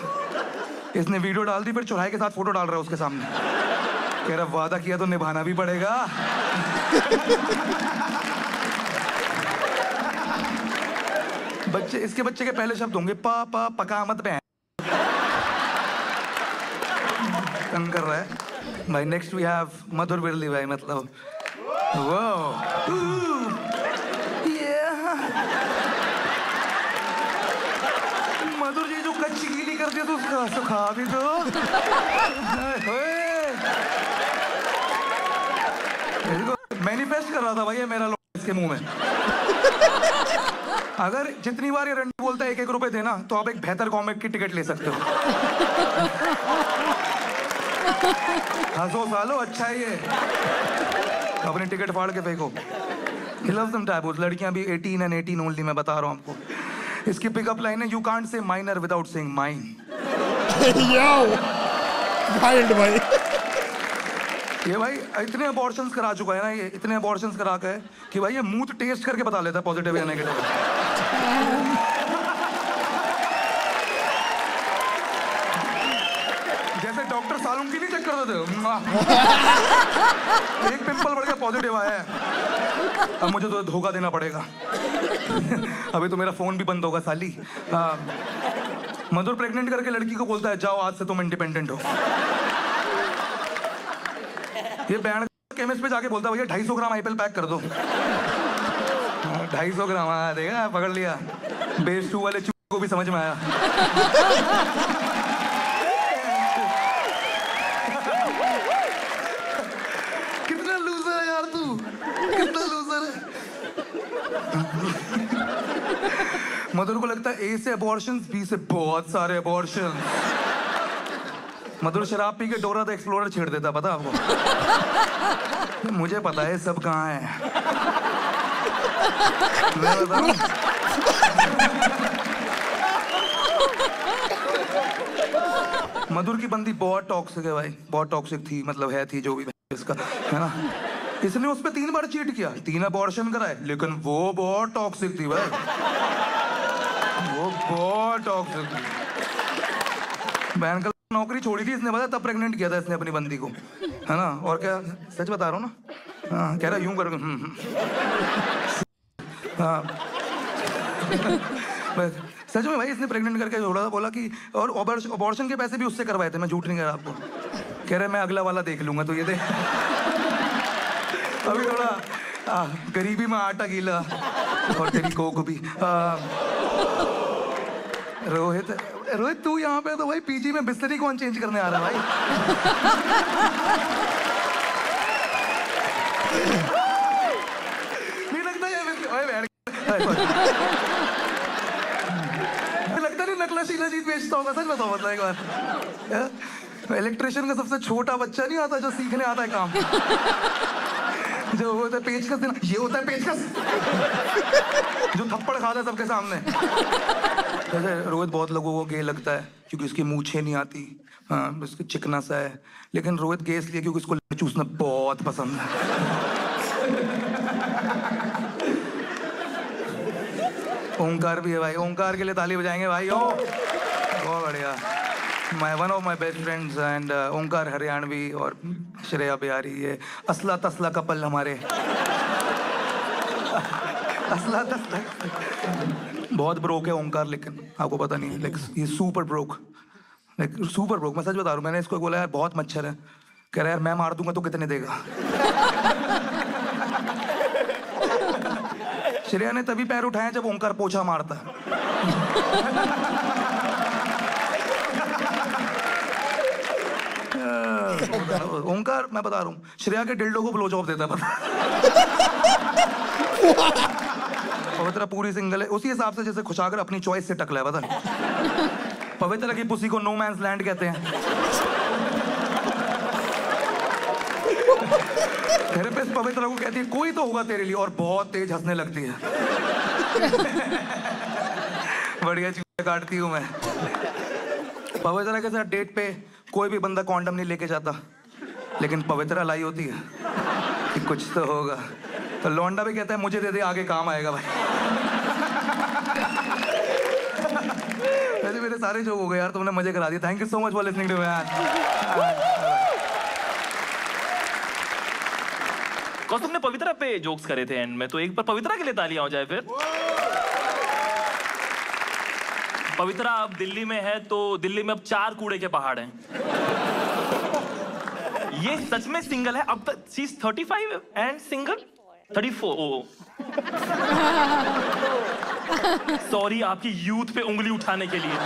इसने वीडियो डाल दी, फिर चौराहे के साथ फोटो डाल रहा है उसके सामने। कह रहा वादा किया तो निभाना भी पड़ेगा। इसके बच्चे के पहले शब्द होंगे पापा पका मत बहन। तंग कर रहा है भाई। नेक्स्ट वी हैव मधुर विरली भाई। मतलब मधुर जी जो कच्ची गीली कर दिया तो उसका सुखा भी दो। मैनिफेस्ट कर रहा था भाई ये मेरा लोग इसके मुंह में। अगर जितनी बार ये रंडी बोलता है 1-1 रुपए देना, तो आप एक बेहतर कॉमिक की टिकट ले सकते हो। हंसो सालो, अच्छा है ये। अपनी टिकट फाड़ के फेंको। He loves them taboos। लड़कियां भी 18 and 18 ओनली, मैं बता रहा हूँ आपको। इसकी पिकअप लाइन है, you can't say minor without saying mine. Wild भाई। ये भाई इतने अबॉर्शंस करा चुका है ना, ये इतने अबॉर्शंस करा के कि भाई ये मूत टेस्ट करके बता लेता है पॉजिटिव या नेगेटिव। जैसे डॉक्टर सालून की नहीं चेक करते थे, एक पिंपल बढ़ गया पॉजिटिव आया है, अब मुझे तो धोखा देना पड़ेगा। अभी तो मेरा फोन भी बंद होगा साली। मधुर प्रेग्नेंट करके लड़की को बोलता है जाओ आज से तुम इंडिपेंडेंट हो। ये बैंड केमिस्ट पे जाके बोलता है भैया 250 ग्राम आईपीएल पैक कर दो। 250 ग्राम, देखा पकड़ लिया। बेस 2 वाले को भी समझ में आया। कितना लूजर है यार तू, कितना लूजर है। मधुर को लगता है ए से अबॉर्शंस, बी से बहुत सारे अबॉर्शंस। मधुर शराब पी के डोरा द एक्सप्लोरर छेड़ देता, पता आपको? मुझे पता है सब कहाँ है। मैं बताऊं, मधुर की बंदी बहुत टॉक्सिक है भाई, बहुत टॉक्सिक थी, मतलब थी जो भी इसका है ना। इसने उस पे 3 बार चीट किया, 3 अबॉर्शन कराए, लेकिन वो बहुत टॉक्सिक थी भाई, वो बहुत टॉक्सिक थी। बहन का नौकरी छोड़ी थी इसने, पता तब प्रेग्नेंट किया था इसने अपनी बंदी को, है ना। और क्या, सच बता रहा हूँ ना। हाँ, कह रहा यूं कर। हाँ सच में भाई, इसने प्रेग्नेंट करके छोड़ा था, बोला कि और अबॉर्शन के पैसे भी उससे करवाए थे, मैं झूठ नहीं कह रहा आपको। कह रहे मैं अगला वाला देख लूंगा, तो ये दे। अभी थोड़ा गरीबी में आटा गीला और तेरी कोक भी। रोहित तू यहाँ पे तो भाई पीजी में बिस्तरी कौन चेंज करने आ रहा है भाई? नहीं लगता लगता नहीं नकला शीला जीत बेचता होगा, सच बताओ, मतलब एक बार इलेक्ट्रिशियन का सबसे छोटा बच्चा नहीं आता जो सीखने आता है काम, जो होता है पेचकस देना, ये होता है पेचकस, जो थप्पड़ खाता है सबके सामने। जैसे रोहित बहुत लोगों को गे लगता है क्योंकि उसकी मूछें नहीं आती, हाँ, उसकी चिकना सा है, लेकिन रोहित गे इसलिए क्योंकि उसको चूसना बहुत पसंद है। ओंकार भी है भाई, ओंकार के लिए ताली बजाएंगे भाई। ओ बहुत बढ़िया, one of my best friends and Omkar Haryanvi और श्रेया बिहारी, ये असला तसला कपल हमारे। असला तसला बहुत ब्रोक है ओंकार, लेकिन आपको पता नहीं है, लेकिन ये सुपर ब्रोक, सुपर ब्रोक। मैं सच बता रहा हूँ, मैंने इसको बोला यार बहुत मच्छर है, कह रहा यार मैं मार दूंगा तो कितने देगा। श्रेया ने तभी पैर उठाए जब ओंकार पोछा मारता। ओंकार मैं बता रहा हूँ, श्रेया के डिल्डो को ब्लो जॉब देता, पता। पवित्रा पूरी सिंगल है, उसी हिसाब से जैसे खुशागर अपनी चॉइस से टकला है, पता। पवित्रा की पुसी को नो मैंस लैंड कहते हैं। थेरेपिस्ट पवित्रा को कहती है कोई तो होगा तेरे लिए, और बहुत तेज हंसने लगती है। बढ़िया चूहे काटती हूँ मैं। पवित्रा के साथ डेट पे कोई भी बंदा कॉन्डम नहीं लेके जाता, लेकिन पवित्रा लाई होती है कि कुछ तो होगा, तो लौंडा भी कहता है मुझे दे दे, आगे काम आएगा भाई। वैसे मेरे सारे जोक हो गए यार, तुमने मजे करा दिए। Thank you so much for listening to me यार। कौन तुमने पवित्रा पे जोक्स करे थे एंड में, तो एक बार पवित्रा के लिए तालियां हो जाए फिर। पवित्रा अब दिल्ली में है, तो दिल्ली में अब 4 कूड़े के पहाड़ हैं। ये सच में सिंगल है अब तक। She is 35 and single 34। Sorry आपकी यूथ पे उंगली उठाने के लिए।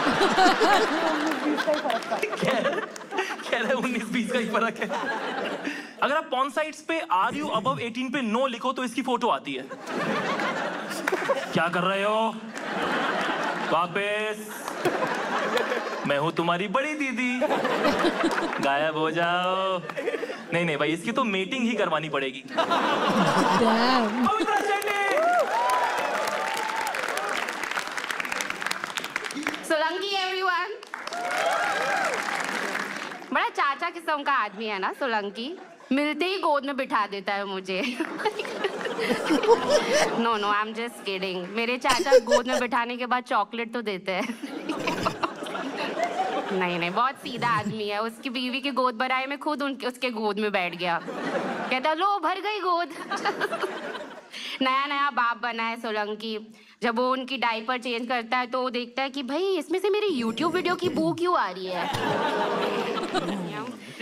कह रहे 19-20 का ही फर्क है। अगर आप पॉर्न साइट्स पे आर यू अबव 18 पे नो लिखो तो इसकी फोटो आती है। क्या कर रहे हो? वापस मैं हूं तुम्हारी बड़ी दीदी, गायब हो जाओ। नहीं भाई, इसकी तो मीटिंग ही करवानी पड़ेगी। पवित्रा शेट्टी। सोलंकी एवरीवन। बड़ा चाचा किस्म का आदमी है ना सोलंकी, मिलते ही गोद में बिठा देता है मुझे। No I am just kidding. मेरे चाचा गोद में बिठाने के बाद चॉकलेट तो देते हैं। नहीं बहुत सीधा आदमी है। उसकी बीवी की गोद भराई में खुद उसके गोद में बैठ गया, कहता लो भर गई गोद। नया बाप बना है सोलंकी। जब वो उनकी डायपर चेंज करता है तो वो देखता है कि भाई इसमें से मेरी YouTube वीडियो की बू क्यों आ रही है।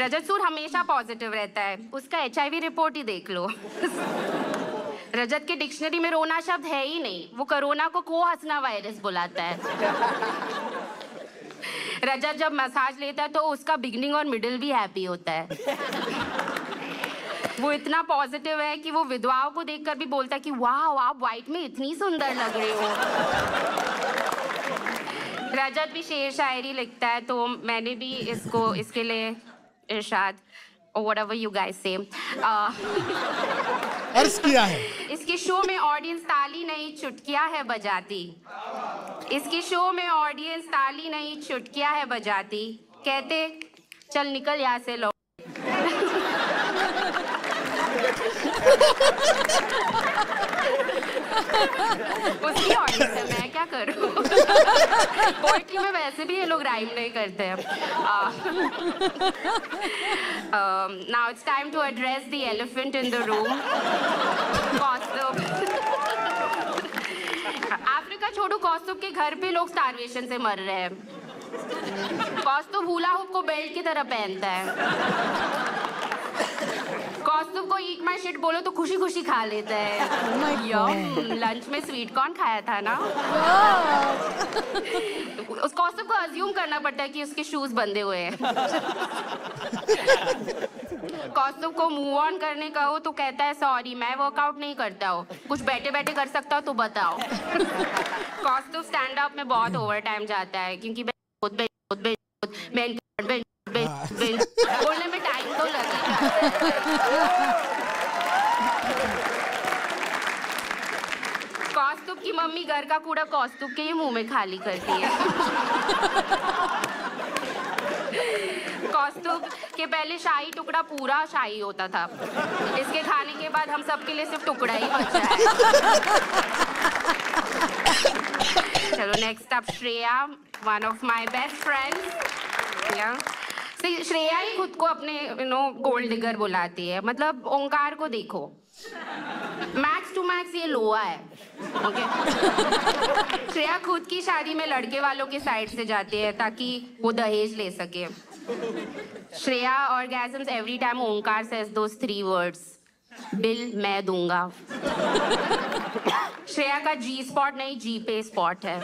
रजत सूर हमेशा पॉजिटिव रहता है, उसका HIV रिपोर्ट ही देख लो। रजत के डिक्शनरी में रोना शब्द है ही नहीं, वो कोरोना को हंसना वायरस बुलाता है। रजत जब मसाज लेता है तो उसका बिगनिंग और मिडिल भी हैप्पी होता है। वो इतना पॉजिटिव है कि वो विधवाओं को देखकर भी बोलता है कि वाह आप व्हाइट में इतनी सुंदर लग रहे हो। रजत भी शेर शायरी लिखता है, तो मैंने भी इसके लिए इरशाद or whatever you guys say अर्ज किया है। इसके शो में ऑडियंस ताली नहीं चुटकियां है बजाती। इसके शो में ऑडियंस ताली नहीं चुटकियां है बजाती। कहते चल निकल यहाँ से लो। उसकी ऑडियंस है, मैं क्या करूं। पोएट्री में वैसे भी ये लोग राइम नहीं करते हैं। Now it's time to address the elephant in the room. Africa छोड़ो, कौस्तुभ के घर पे लोग स्टारवेशन से मर रहे हैं। कौस्तुभ हुला हुप को बेल्ट की तरह पहनता है। कौस्तुभ को ईट माय शिट बोलो तो खुशी खुशी खा लेता है। लंच में स्वीट कॉर्न खाया था ना। उस कौस्तुभ को अज्यूम करना पड़ता है कि उसके शूज बंधे हुए हैं। कौस्तुभ को मूव ऑन करने का हो तो कहता है सॉरी मैं वर्कआउट नहीं करता हूँ, कुछ बैठे बैठे कर सकता हो तो बताओ। कौस्तुभ स्टैंड अप में बहुत ओवर टाइम जाता है क्योंकि बोलने में टाइम तो लगेगा। कौस्तुभ की मम्मी घर का कूड़ा कौस्तुभ के ही मुंह में खाली करती है। कौस्तुभ के पहले शाही टुकड़ा पूरा शाही होता था। इसके खाने के बाद हम सबके लिए सिर्फ टुकड़ा ही बचा है। चलो next up Shreya, one of my best friends. Shreya ही खुद को अपने गोल्ड डिगर बुलाती है। मतलब ओंकार को देखो, मैक्स टू मैक्स ये लोहा है। ओके। श्रेया खुद की शादी में लड़के वालों के साइड से जाती है ताकि वो दहेज ले सके। श्रेया ऑर्गेजम्स एवरी टाइम ओंकार सेज दोस 3 वर्ड्स, बिल मैं दूंगा। श्रेया का जी स्पॉट नहीं जी पे स्पॉट है।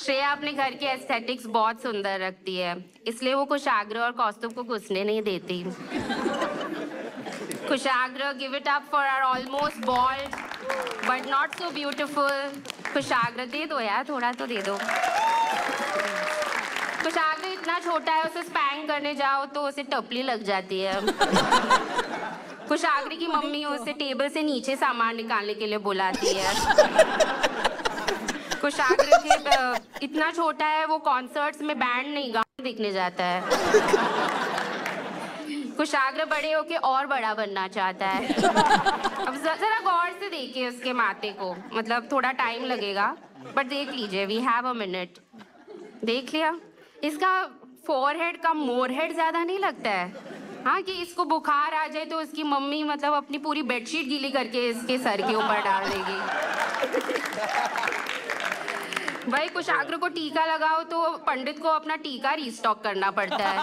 श्रेया अपने घर के एस्थेटिक्स बहुत सुंदर रखती है, इसलिए वो कुशाग्र और कौस्तुभ को घुसने नहीं देती। Kushagra, give it up for our almost bald but not so beautiful Kushagra. दे दो यार, थोड़ा तो दे दो। कुशाग्र इतना छोटा है, उसे स्पैंग करने जाओ तो उसे टपली लग जाती है। कुशाग्र की मम्मी उसे टेबल से नीचे सामान निकालने के लिए बुलाती है। कुशाग्र के इतना छोटा है, वो कॉन्सर्ट्स में बैंड नहीं गाने देखने जाता है। कुशाग्र बड़े होके और बड़ा बनना चाहता है। अब जरा गौर से देखिए उसके माथे को, मतलब थोड़ा टाइम लगेगा बट देख लीजिए। We have a minute. देख लिया? इसका फोरहेड का मोरहेड ज्यादा नहीं लगता है? हाँ, कि इसको बुखार आ जाए तो उसकी मम्मी मतलब अपनी पूरी बेडशीट गीली करके इसके सर के ऊपर डाल देगी। भाई कुशाग्र को टीका लगाओ तो पंडित को अपना टीका रीस्टॉक करना पड़ता है।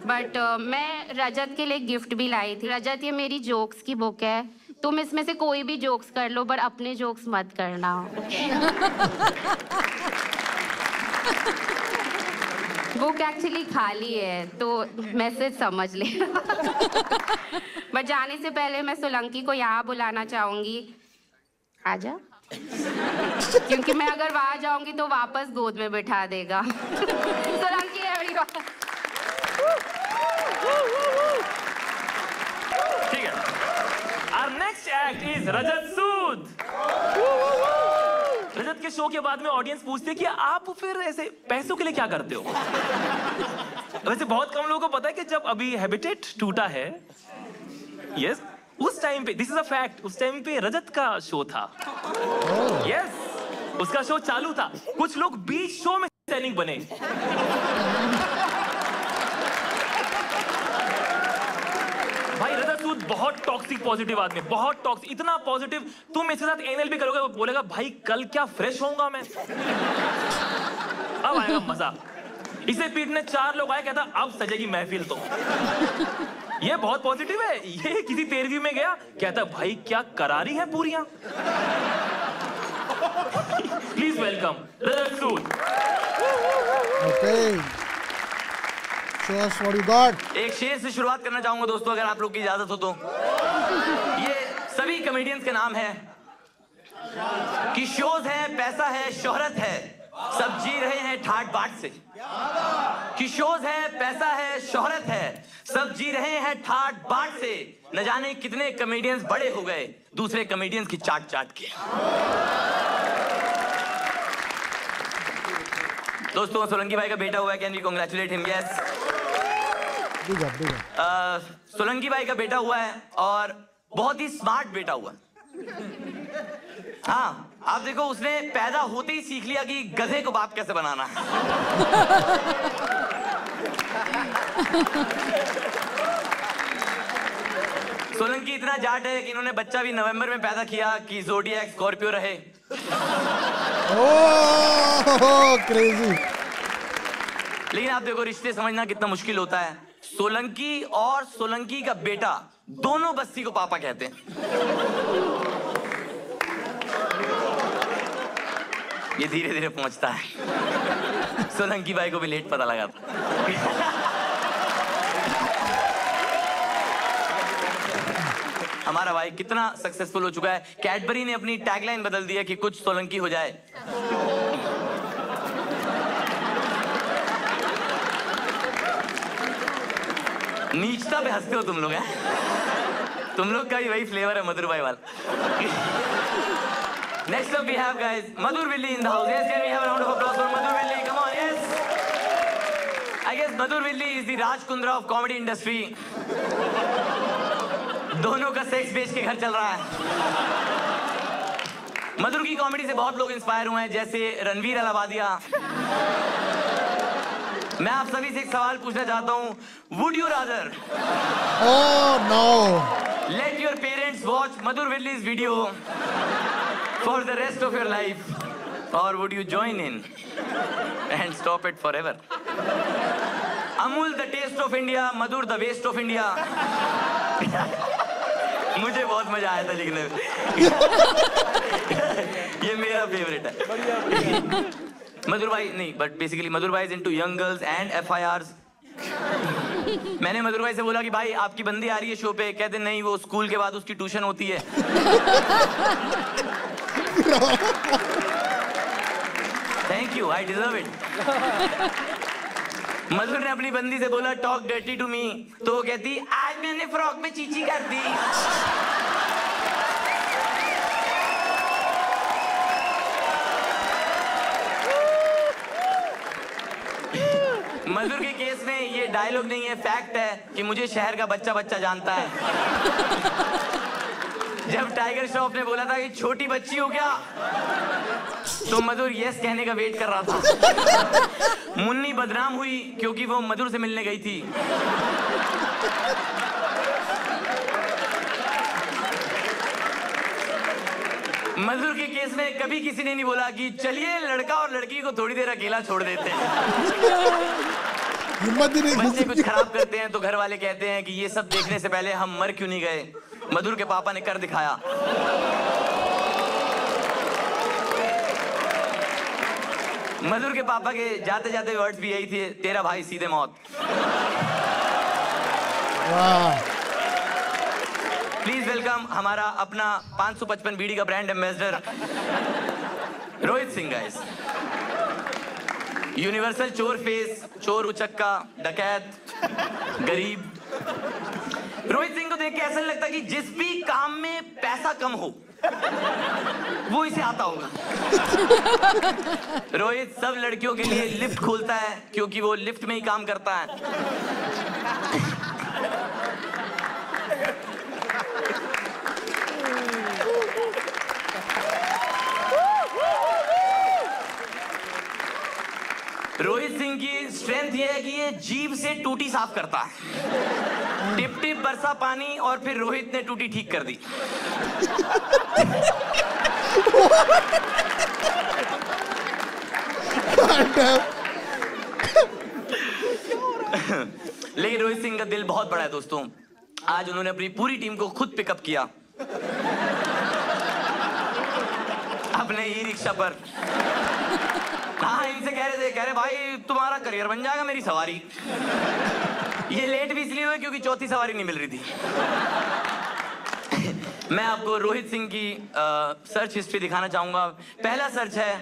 बट मैं रजत के लिए गिफ्ट भी लाई थी। रजत, ये मेरी जोक्स की बुक है, तुम इसमें से कोई भी जोक्स कर लो पर अपने जोक्स मत करना। बुक एक्चुअली खाली है तो मैसेज समझ ले। बट जाने से पहले मैं सोलंकी को यहाँ बुलाना चाहूंगी। आजा। क्योंकि मैं अगर वहां जाऊंगी तो वापस गोद में बिठा देगा। सोलंकी एवरीवन। ठीक है। Our next act is रजत सूद। रजत के शो के बाद में ऑडियंस पूछती है कि आप फिर ऐसे पैसों के लिए क्या करते हो? वैसे बहुत कम लोगों को पता है कि जब अभी हैबिटेट टूटा है, यस, उस टाइम पे, दिस इज अ फैक्ट, उस टाइम पे रजत का शो था। यस, उसका शो चालू था। कुछ लोग बीच शो में सैनिक बने। भाई रजत सूद बहुत टॉक्सिक पॉजिटिव आदमी, बहुत टॉक्सिक, इतना पॉजिटिव, तुम इसके साथ एनएल भी करोगे, बोलेगा भाई कल क्या फ्रेश होऊंगा मैं। अब आएगा मजा। इसे पीटने 4 लोग आए, कहता अब सजेगी महफिल तो। ये बहुत पॉजिटिव है। ये किसी 13वीं में गया, कहता भाई क्या करारी है पूरियां। Please welcome Rajat Sood. Okay. Show us what you got. एक शेर से शुरुआत करना चाहूंगा दोस्तों, अगर आप लोग की इजाजत हो तो। ये सभी कॉमेडियंस के नाम है कि शोज है, पैसा है, शोहरत है, सब जी रहे हैं ठाट बाट से। कि शोज है, पैसा है, शोहरत है, सब जी रहे हैं ठाट बाट से। न जाने कितने कॉमेडियंस बड़े हो गए दूसरे कॉमेडियंस की चाट चाट के। दोस्तों सोलंकी भाई का बेटा हुआ है, can we congratulate him? Yes, Solanki भाई का बेटा हुआ है और बहुत ही स्मार्ट बेटा हुआ। हाँ, आप देखो उसने पैदा होते ही सीख लिया कि गधे को बाप कैसे बनाना है। सोलंकी इतना जाट है कि इन्होंने बच्चा भी नवंबर में पैदा किया कि ज़ोडिएक स्कॉर्पियो रहे। ओह क्रेजी। लेकिन आप देखो रिश्ते समझना कितना मुश्किल होता है। सोलंकी और सोलंकी का बेटा दोनों बस्ती को पापा कहते हैं। ये धीरे धीरे पहुंचता है। सोलंकी भाई को भी लेट पता लगा था। हमारा भाई कितना सक्सेसफुल हो चुका है। कैडबरी ने अपनी टैगलाइन बदल दी है कि कुछ सोलंकी हो जाए। नीचता पे हंसते हो तुम लोग, हैं? तुम लोग का भी वही फ्लेवर है मधुर भाई वाला। Next up we have guys Madhur Villi in the house. Yes, can we have a round of applause for Madhur Villi? Come on, yes. I guess Madhur Villi is the Raj Kundra of comedy industry. दोनों का सेक्स बेच के घर चल रहा है। मधुर की कॉमेडी से बहुत लोग इंस्पायर हुए हैं, जैसे रणवीर अलाहाबादिया। मैं आप सभी से एक सवाल पूछना चाहता हूँ, would you rather let your parents watch Madhur Villi's video for the rest of your life, or would you join in and stop it forever? Amul the taste of India, Madhur the waste of India. मुझे बहुत मजा आया था लिखने में। ये मेरा फेवरेट है। मधुर भाई नहीं, but basically मधुर भाई is into young girls and FIRs. मैंने मधुर भाई से बोला कि भाई आपकी बंदी आ रही है शो पे, कहते नहीं वो स्कूल के बाद उसकी ट्यूशन होती है। Thank you, I deserve it. Madhur ने अपनी बंदी से बोला टॉक डर्टी टू मी, तो वो कहती आज मैंने फ्रॉक में चीची कर दी। मधुर के केस में ये डायलॉग नहीं है, फैक्ट है कि मुझे शहर का बच्चा बच्चा जानता है। जब टाइगर श्रॉफ ने बोला था कि छोटी बच्ची हो क्या, तो मधुर यस कहने का वेट कर रहा था। मुन्नी बदनाम हुई क्योंकि वो मधुर से मिलने गई थी। मधुर के केस में कभी किसी ने नहीं बोला कि चलिए लड़का और लड़की को थोड़ी देर अकेला छोड़ देते हैं। बच्चे कुछ खराब करते हैं तो घर वाले कहते हैं कि ये सब देखने से पहले हम मर क्यों नहीं गए। मधुर के पापा ने कर दिखाया। मधुर के पापा के जाते जाते वर्ड्स भी यही थे, तेरा भाई सीधे मौत। प्लीज वेलकम हमारा अपना 555 बीडी का brand ambassador Rohit Singh guys. Universal चोर फेस, चोर उचक्का, डकैत, गरीब। रोहित सिंह को देख के ऐसा लगता कि जिस भी काम में पैसा कम हो वो इसे आता होगा। रोहित सब लड़कियों के लिए लिफ्ट खोलता है क्योंकि वो लिफ्ट में ही काम करता है। रोहित सिंह की स्ट्रेंथ ये है कि ये जीभ से टूटी साफ करता है। टिप टिप बरसा पानी और फिर रोहित ने टूटी ठीक कर दी। बहुत बड़ा है दोस्तों। आज उन्होंने अपनी पूरी टीम को खुद पिकअप किया अपने ई रिक्शा पर। हाँ, इनसे कह रहे भाई तुम्हारा करियर बन जाएगा मेरी सवारी। ये लेट भी इसलिए हुए क्योंकि चौथी सवारी नहीं मिल रही थी। मैं आपको रोहित सिंह की सर्च हिस्ट्री दिखाना चाहूंगा। पहला सर्च है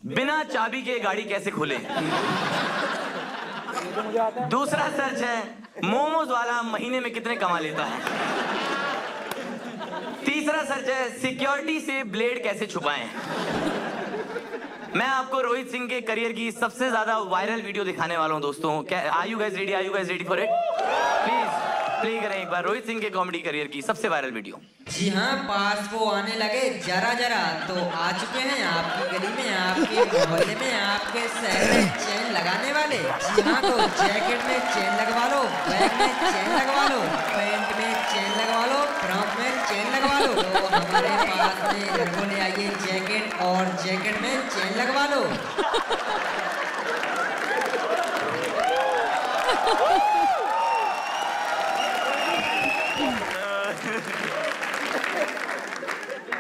बिना चाबी के गाड़ी कैसे खोले। दूसरा सर्च है मोमोज वाला महीने में कितने कमा लेता है। तीसरा सर्च है सिक्योरिटी से ब्लेड कैसे छुपाएं। मैं आपको रोहित सिंह के करियर की सबसे ज्यादा वायरल वीडियो दिखाने वाला हूं दोस्तों। क्या are you guys ready for it? Please play करें एक बार रोहित सिंह के कॉमेडी करियर की सबसे वायरल वीडियो। जी हाँ, पास वो आने लगे जरा जरा तो आ चुके हैं आपकी गली में, आपके मोहल्ले में, आपके शहर में चेन लगाने वाले। जी हाँ, तो जैकेट में चेन लगवा लो, बैग में चेन लगवा लो, पैंट में चेन लगवा लो, फ्रॉक में चेन लगवा लो। तो हमारे पास में घर को ले आइए जैकेट, और जैकेट में चेन लगवा लो।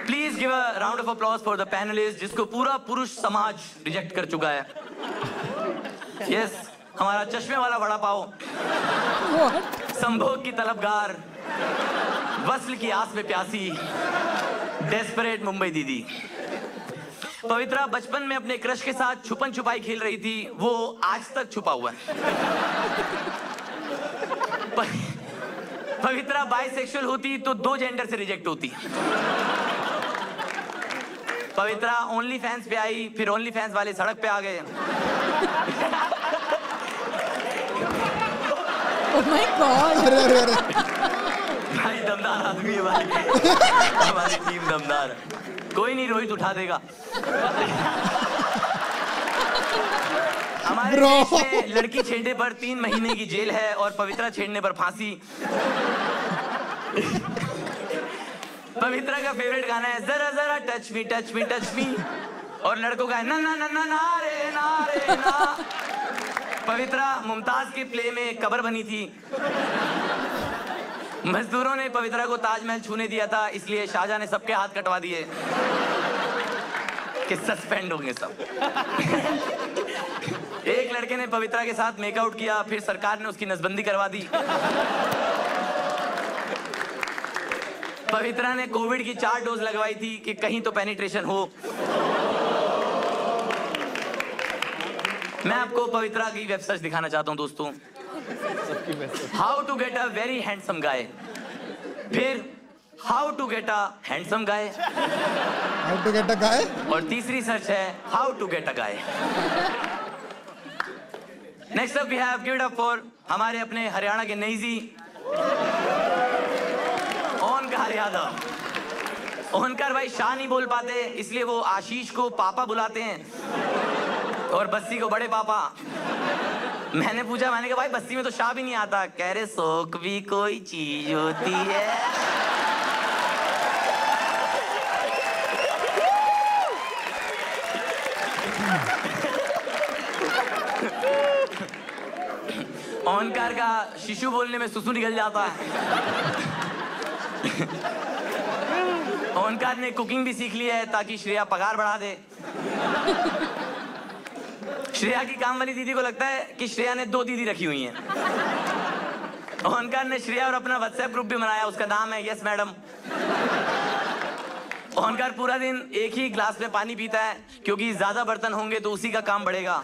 Please give a round of applause for the panelist, जिसको पूरा पुरुष समाज रिजेक्ट कर चुका है। यस, हमारा चश्मे वाला वड़ा पाव, संभोग की तलबगार, वस्ल की आस में प्यासी, डेस्परेट मुंबई दीदी। पवित्रा बचपन में अपने क्रश के साथ छुपन छुपाई खेल रही थी, वो आज तक छुपा हुआ है। पवित्रा बाइसेक्सुअल होती तो 2 जेंडर से रिजेक्ट होती। पवित्रा ओनली फैंस पे आई, फिर ओनली फैंस वाले सड़क पे आ गए। Oh my God! भाई दमदार आदमी है भाई। हमारी टीम दमदार। कोई नहीं, रोहित उठा देगा। हमारे देश में लड़की छेड़ने पर 3 महीने की जेल है और पवित्रा छेड़ने पर फांसी। पवित्रा का फेवरेट गाना है जरा जरा touch me touch me touch me, और लड़कों का है ना ना ना ना ना रे ना रे ना। पवित्रा मुमताज के प्ले में कब्र बनी थी। मजदूरों ने पवित्रा को ताजमहल छूने दिया था, इसलिए शाहजहां ने सबके हाथ कटवा दिए कि सस्पेंड होंगे सब। एक लड़के ने पवित्रा के साथ मेकआउट किया, फिर सरकार ने उसकी नसबंदी करवा दी। पवित्रा ने कोविड की 4 डोज लगवाई थी कि कहीं तो पेनिट्रेशन हो। मैं आपको पवित्रा की वेब सर्च दिखाना चाहता हूं दोस्तों। How to get a very handsome guy, फिर how to get a handsome guy, how to get a guy, और तीसरी सर्च है how to get a guy. Next up we have give it up for हमारे अपने हरियाणा के नईजी ओंकार यादव। ओंकार भाई शाह नहीं बोल पाते, इसलिए वो आशीष को पापा बुलाते हैं और बस्सी को बड़े पापा। मैंने पूछा, मैंने कहा भाई बस्ती में तो शाह भी नहीं आता। कह रहे शौक भी कोई चीज होती है। ओंकार का शिशु बोलने में सुसु निकल जाता है। ओंकार ने कुकिंग भी सीख ली है ताकि श्रेया पगार बढ़ा दे। श्रेया की काम वाली दीदी को लगता है कि श्रेया ने 2 दीदी रखी हुई हैं। ओंकार ने श्रेया और अपना व्हाट्सएप ग्रुप भी बनाया, उसका नाम है यस मैडम। ओंकार पूरा दिन एक ही ग्लास में पानी पीता है क्योंकि ज्यादा बर्तन होंगे तो उसी का काम बढ़ेगा।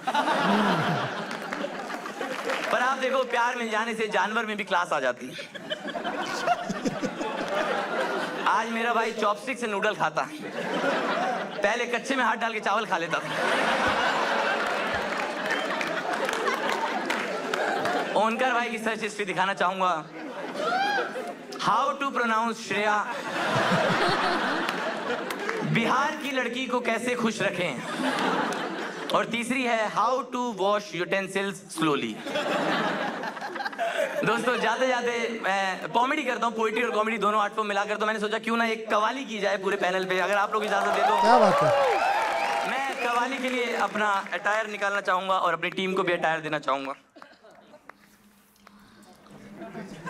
पर आप देखो, प्यार मिल जाने से जानवर में भी क्लास आ जाती है। आज मेरा भाई चॉपस्टिक से नूडल खाता है, पहले कच्चे में हाथ डाल के चावल खा लेता था। ओंकार भाई की सर्च हिस्ट्री दिखाना चाहूंगा। How to pronounce Shreya, Bihar की लड़की को कैसे खुश रखें, और तीसरी है how to wash utensils slowly. दोस्तों जाते जाते मैं कॉमेडी करता हूँ, पोइट्री और कॉमेडी दोनों आर्ट फॉर्म मिलाकर, तो मैंने सोचा क्यों ना एक कवाली की जाए पूरे पैनल पे, अगर आप लोग इजाजत दे दो। क्या बात है। मैं कवाली के लिए अपना अटायर निकालना चाहूंगा और अपनी टीम को भी अटायर देना चाहूंगा।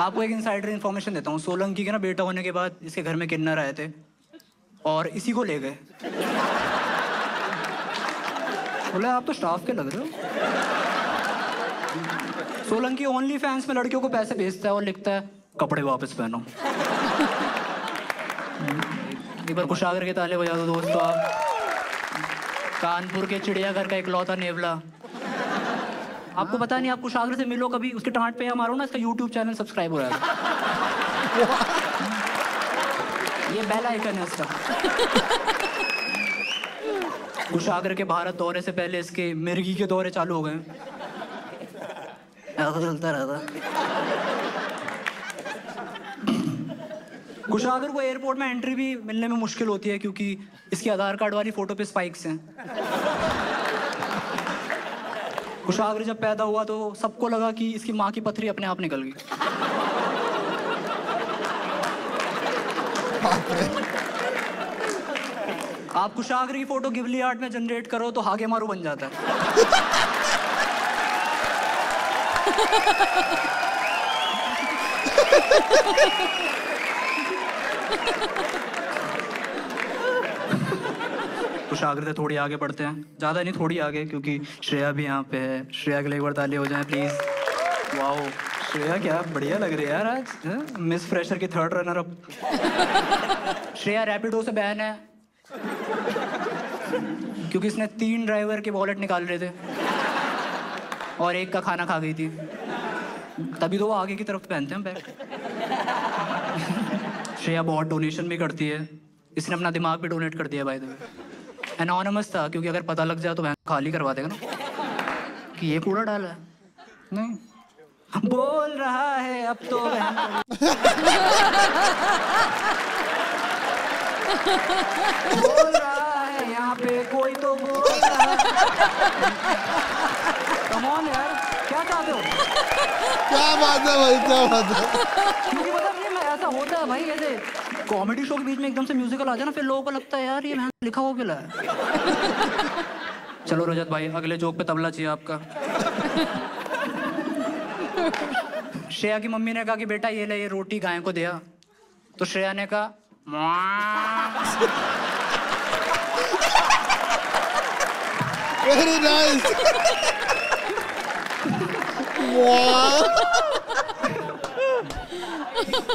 आपको एक इनसाइडर इन्फॉर्मेशन देता हूँ। सोलंकी के ना बेटा होने के बाद इसके घर में किन्नर आए थे और इसी को ले गए। बोले आप तो स्टाफ के लग रहे हो। सोलंकी ओनली फैंस में लड़कियों को पैसे भेजता है और लिखता है कपड़े वापस पहनो। एक बार कुशागर के ताले बजा दो दोस्तों आप। कानपुर के चिड़ियाघर का इकलौता नेवला। आपको पता नहीं, आप कुशागर से मिलो कभी, उसके टाँट पे मारो ना, इसका YouTube चैनल सब्सक्राइब हो रहा है। ये बेल आइकन है इसका। कुशागर के भारत दौरे से पहले इसके मिर्गी के दौरे चालू हो गए। ऐसा चलता रहता। कुशागर को एयरपोर्ट में एंट्री भी मिलने में मुश्किल होती है क्योंकि इसकी आधार कार्ड वाली फोटो पे स्पाइक्स हैं। कुशागर जब पैदा हुआ तो सबको लगा कि इसकी माँ की पथरी अपने आप निकल गई। आप कुशागर की फोटो गिबली आर्ट में जनरेट करो तो हागे मारू बन जाता है। कुशागर से थोड़ी आगे बढ़ते हैं, ज़्यादा नहीं थोड़ी आगे, क्योंकि श्रेया भी यहाँ पे है। श्रेया के लिए एक बार ताली हो जाए प्लीज। वाओ श्रेया क्या बढ़िया लग रही है यार आज, मिस फ्रेशर की 3rd runner up. Shreya Rapido से बैन है क्योंकि इसने 3 ड्राइवर के वॉलेट निकाल रहे थे और एक का खाना खा गई थी, तभी तो वो आगे की तरफ पहनते हैं बैग। श्रेया बहुत डोनेशन भी करती है, इसने अपना दिमाग भी डोनेट कर दिया। बाय द वे एनोनिमस था क्योंकि अगर पता लग जाए तो खाली करवा देगा ना कि ये कूड़ा डाला है। नहीं बोल रहा है अब तो बोल रहा है यहाँ पे कोई तो बोल रहा है। कम ऑन यार, क्या चाहते हो? क्या बात है भाई, क्या बात है। क्योंकि मतलब ये ऐसा होता है भाई, ऐसे कॉमेडी शो के बीच में एकदम से म्यूजिकल आ जाए ना, फिर लोगों को लगता है यार ये लिखा हुआ क्यों है। चलो रजत भाई अगले जोक पे तबला चाहिए आपका। श्रेया की मम्मी ने कहा कि बेटा ये ले, ये रोटी गाय को दिया। तो श्रेया ने कहा वेरी नाइस।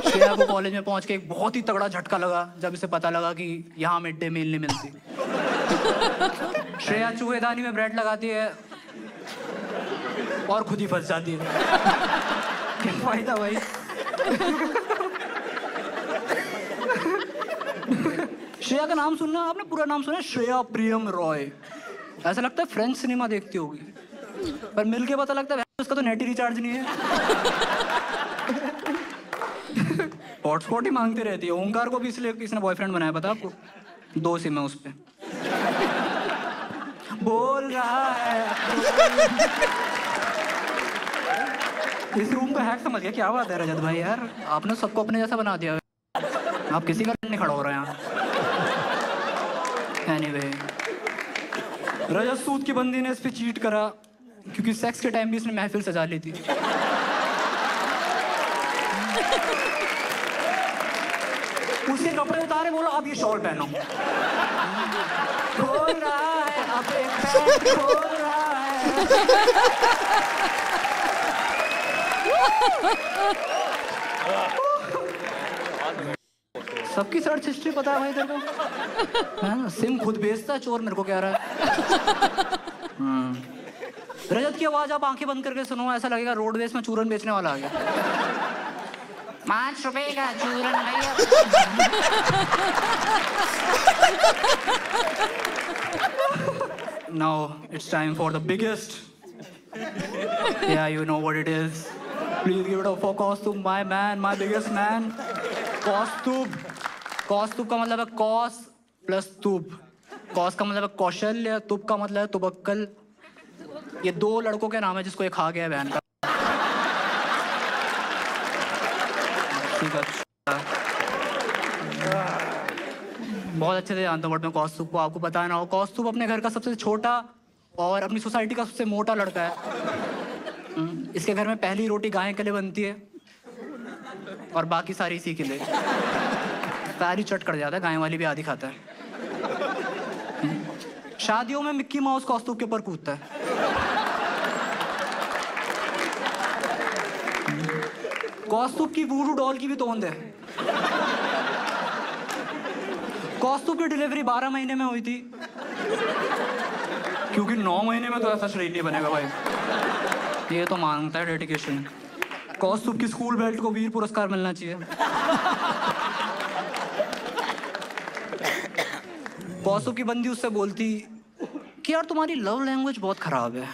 श्रेया को कॉलेज में पहुंच के एक बहुत ही तगड़ा झटका लगा जब इसे पता लगा कि यहाँ मिड डे मील नहीं मिलती। श्रेया चूहेदानी में ब्रेड लगाती है और खुद ही फंस जाती है। क्या फायदा भाई। श्रेया का नाम सुनना, आपने पूरा नाम सुना? श्रेया प्रियम रॉय। ऐसा लगता है फ्रेंच सिनेमा देखती होगी, पर मिलके पता लगता है उसका तो नेट ही रिचार्ज नहीं है। हॉटस्पॉट ही मांगती रहती है। ओंकार को भी इसलिए किसने बॉयफ्रेंड बनाया पता आपको? 2 सिम है उस पे। बोल रहा है इस रूम का हैक समझ गया। क्या बात है रजत भाई यार, आपने सबको अपने जैसा बना दिया। आप किसी का नहीं खड़ा हो रहे हैं। एनीवे रजत सूद की बंदी ने इस पे चीट करा क्योंकि सेक्स के टाइम भी इसने महफिल सजा ली थी। उसके कपड़े उतारे, बोला अब ये शॉल पहनो। खोल रहा है अब एक पैंट खोल रहा है। सबकी सर्च हिस्ट्री पता है भाई तेरे को? सिम खुद बेचता है चोर, मेरे को कह रहा है। रजत की आवाज आप आंखें बंद करके सुनो, ऐसा लगेगा रोडवेज में चूरन बेचने वाला आ गया। 5 रुपए का चूरन भैया। Now it's time for the biggest. Yeah, you know what it is. Please give it up for Kaustubh, my man, my biggest man. Kaustubh. Kaustubh का मतलब है कौस प्लस तुब। कौस का मतलब है कौशल, तुब का मतलब है तुबक्कल। ये 2 लड़कों के नाम है जिसको ये खा गया बहन का। ठीक है, बहुत अच्छे से जानता हूँ बट मैं कौस्तुभ को, आपको पता ना हो, कौस्तुभ अपने घर का सबसे छोटा और अपनी सोसाइटी का सबसे मोटा लड़का है। इसके घर में पहली रोटी गाय के लिए बनती है और बाकी सारी इसी के लिए। सारी चट कर जाता है, गाय वाली भी आधी खाता है। शादियों में मिक्की माउस कॉस्ट्यूम के ऊपर कूदता है। कॉस्ट्यूम की वूडू डॉल की भी तोंद है। कॉस्ट्यूम की डिलीवरी 12 महीने में हुई थी, क्योंकि 9 महीने में तो ऐसा शरीर नहीं बनेगा भाई। ये तो मांगता है डेडिकेशन। कौस्तुभ की स्कूल बेल्ट को वीर पुरस्कार मिलना चाहिए। कौस्तुभ की बंदी उससे बोलती कि यार तुम्हारी लव लैंग्वेज बहुत खराब है,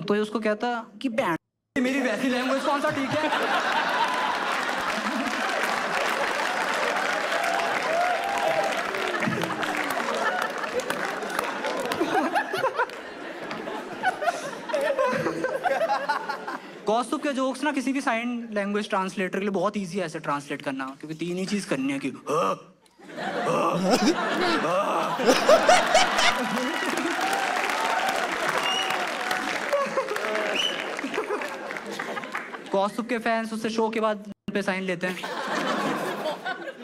तो ये उसको कहता कि बैंड मेरी वैसी लैंग्वेज कौन सा ठीक है। कौस्तुभ के जोक्स ना किसी भी साइन लैंग्वेज ट्रांसलेटर के लिए बहुत इजी है ऐसे ट्रांसलेट करना, क्योंकि 3 ही चीज करनी है कि कौस्तुभ के फैंस उससे शो के बाद पे साइन लेते हैं,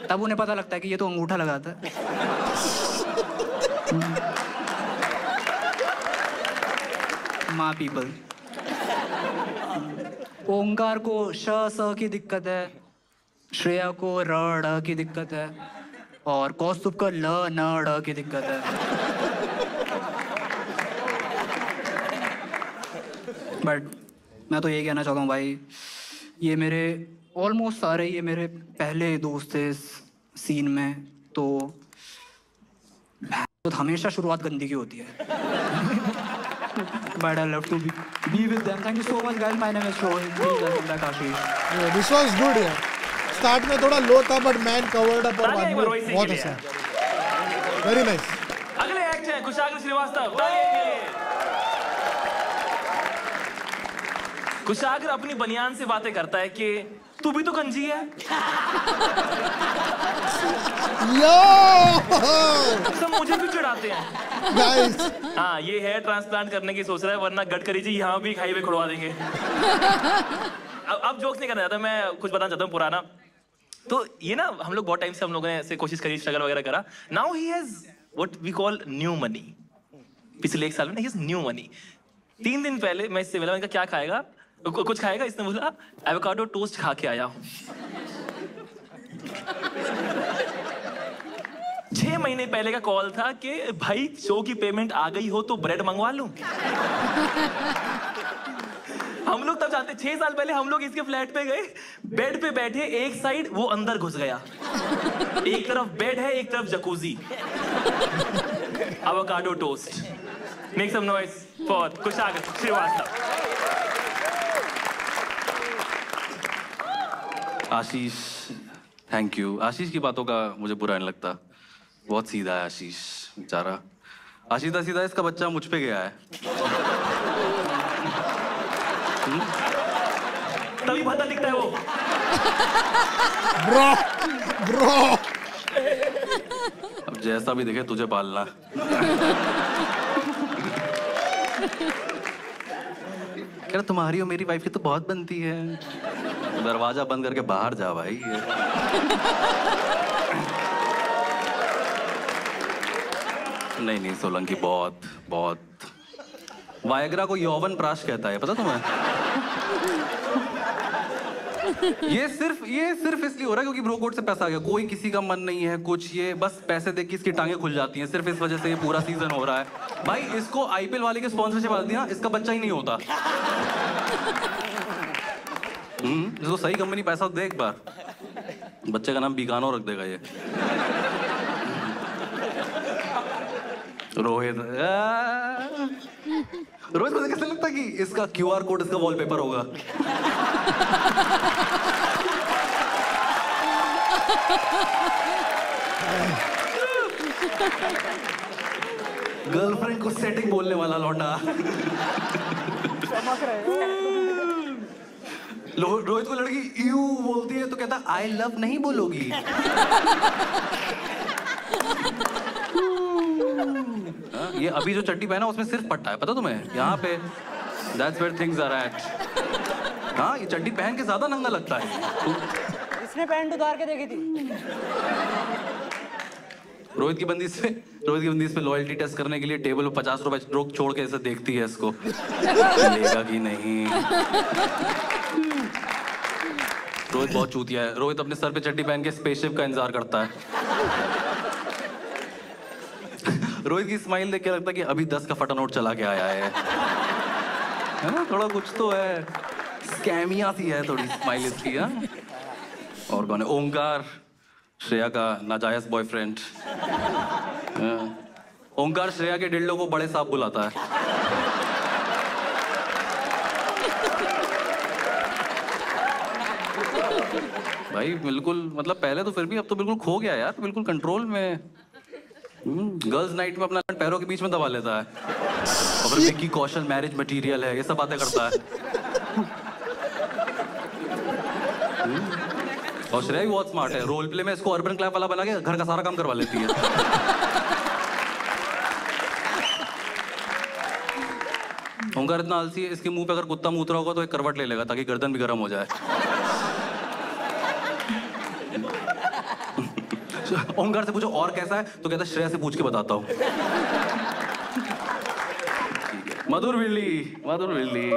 तब उन्हें पता लगता है कि ये तो अंगूठा लगाता है। माँ पीपल। ओंकार को श स की दिक्कत है, श्रेया को र ड़ की दिक्कत है, और कौस्तुभ को ल न ड़ की दिक्कत है। बट मैं तो ये कहना चाहता हूँ भाई, ये मेरे ऑलमोस्ट सारे ये मेरे पहले दोस्त थे इस सीन में, तो हमेशा शुरुआत गंदी की होती है। But I love to be with them. Thank you so much, guys. My name is Rohit. Please welcome back Ashish. Yeah, this was good यार. Start में थोड़ा low था, but man covered up और बाद में बहुत अच्छा। Very nice. अगले एक्ट हैं कुशाग्र श्रीवास्तव। कुशाग्र अपनी बनियान से बातें करता है कि तू भी तो गंजी है। सब मुझे भी चिढ़ाते हैं। हाँ, ये हेयर ट्रांसप्लांट करने की सोच रहा है, वरना गडकरी जी यहाँ भी हाईवे खुड़वा देंगे। अब जोक्स नहीं करना चाहता, मैं कुछ बताना चाहता हूँ पुराना। तो ये ना हम लोग बहुत टाइम से हम लोगों ने ऐसे कोशिश करी, स्ट्रगल वगैरह करा। Now he has what we call new money. पिछले 1 साल में ही हैज न्यू मनी। 3 दिन पहले मैं इससे मिला, मैंने कहा क्या खाएगा, कुछ खाएगा? इसने बोला एवोकाडो टोस्ट खा के आया हूँ। 6 महीने पहले का कॉल था कि भाई शो की पेमेंट आ गई हो तो ब्रेड मंगवा लूं। हम लोग तब जानते, 6 साल पहले हम लोग इसके फ्लैट पे गए, बेड पे बैठे, एक साइड वो अंदर घुस गया, एक तरफ बेड है, एक तरफ jacuzzi. Avocado toast. Make some noise for Kushagra Shrivastava. Ashish, thank you. Ashish की बातों का मुझे बुरा नहीं लगता, बहुत सीधा है आशीष बेचारा। आशीष सीधा इसका बच्चा मुझ पे गया है। तभी भद्दा दिखता है वो। ब्रो अब जैसा भी दिखे तुझे पालना। क्या तुम्हारी और मेरी वाइफ की तो बहुत बनती है। दरवाजा बंद करके बाहर जा भाई। नहीं सोलंकी बहुत बहुत। वायग्रा को यौवन प्राश कहता है, पता तुम्हें? ये सिर्फ इसलिए हो रहा है क्योंकि ब्रो कोड से पैसा आ गया। कोई किसी का मन नहीं है कुछ, ये बस पैसे देख के इसकी टांगे खुल जाती हैं। सिर्फ इस वजह से ये पूरा सीजन हो रहा है भाई। इसको आईपीएल वाले के स्पॉन्सरशिप आ दिया, इसका बच्चा ही नहीं होता। इसको सही कंपनी पैसा दे एक बार, बच्चे का नाम बीकानो रख देगा ये। रोहित को कैसे लगता है कि इसका क्यूआर कोड इसका वॉलपेपर होगा? गर्लफ्रेंड को सेटिंग बोलने वाला लौंडा। रोहित को लड़की यू बोलती है तो कहता आई लव नहीं बोलोगी। ये अभी जो चड्डी पहना उसमें सिर्फ पट्टा है, पता तुम्हें? यहाँ पे That's where things are at. हाँ, ये चड्डी पहन के ज्यादा नंगा लगता है। इसने पैंट उतार के देखी थी। रोहित की बंदिश पे लॉयल्टी टेस्ट करने के लिए टेबल पे 50 रुपए रोक छोड़ के ऐसे देखती है इसको, लेगा कि नहीं। रोहित बहुत चूतिया है। रोहित अपने सर पे चड्डी पहन के स्पेसशिप का इंतजार करता है। रोहित की स्माइल देख के लगता है कि अभी 10 का फटा नोट चला के आया है ना? थोड़ा कुछ तो है, स्कैमिया सी है थोड़ी स्माइल इसकी। हाँ, और कौन है? ओंकार, श्रेया का नाजायज बॉयफ्रेंड। ओंकार श्रेया के डिल्डो को बड़े साहब बुलाता है। भाई बिल्कुल, मतलब पहले तो फिर भी, अब तो बिल्कुल खो गया यार, बिल्कुल कंट्रोल में। गर्ल्स नाइट में अपना पैरों के बीच में दबा लेता है, और फिर विक्की कौशल मैरिज मटेरियल है, ये सब बातें करता है। और श्रेया भी बहुत स्मार्ट है, रोल प्ले में इसको अर्बन क्लैप वाला बना के घर का सारा काम करवा लेती है। ओंकार इतना आलसी है, इसके मुंह पे अगर कुत्ता मुंह उतरा होगा तो एक करवट ले लेगा ताकि गर्दन भी गर्म हो जाए। ओंकार से पूछो और कैसा है, तो कहता है श्रेया से पूछ के बताता हूँ। Madhur Villi, Madhur Villi,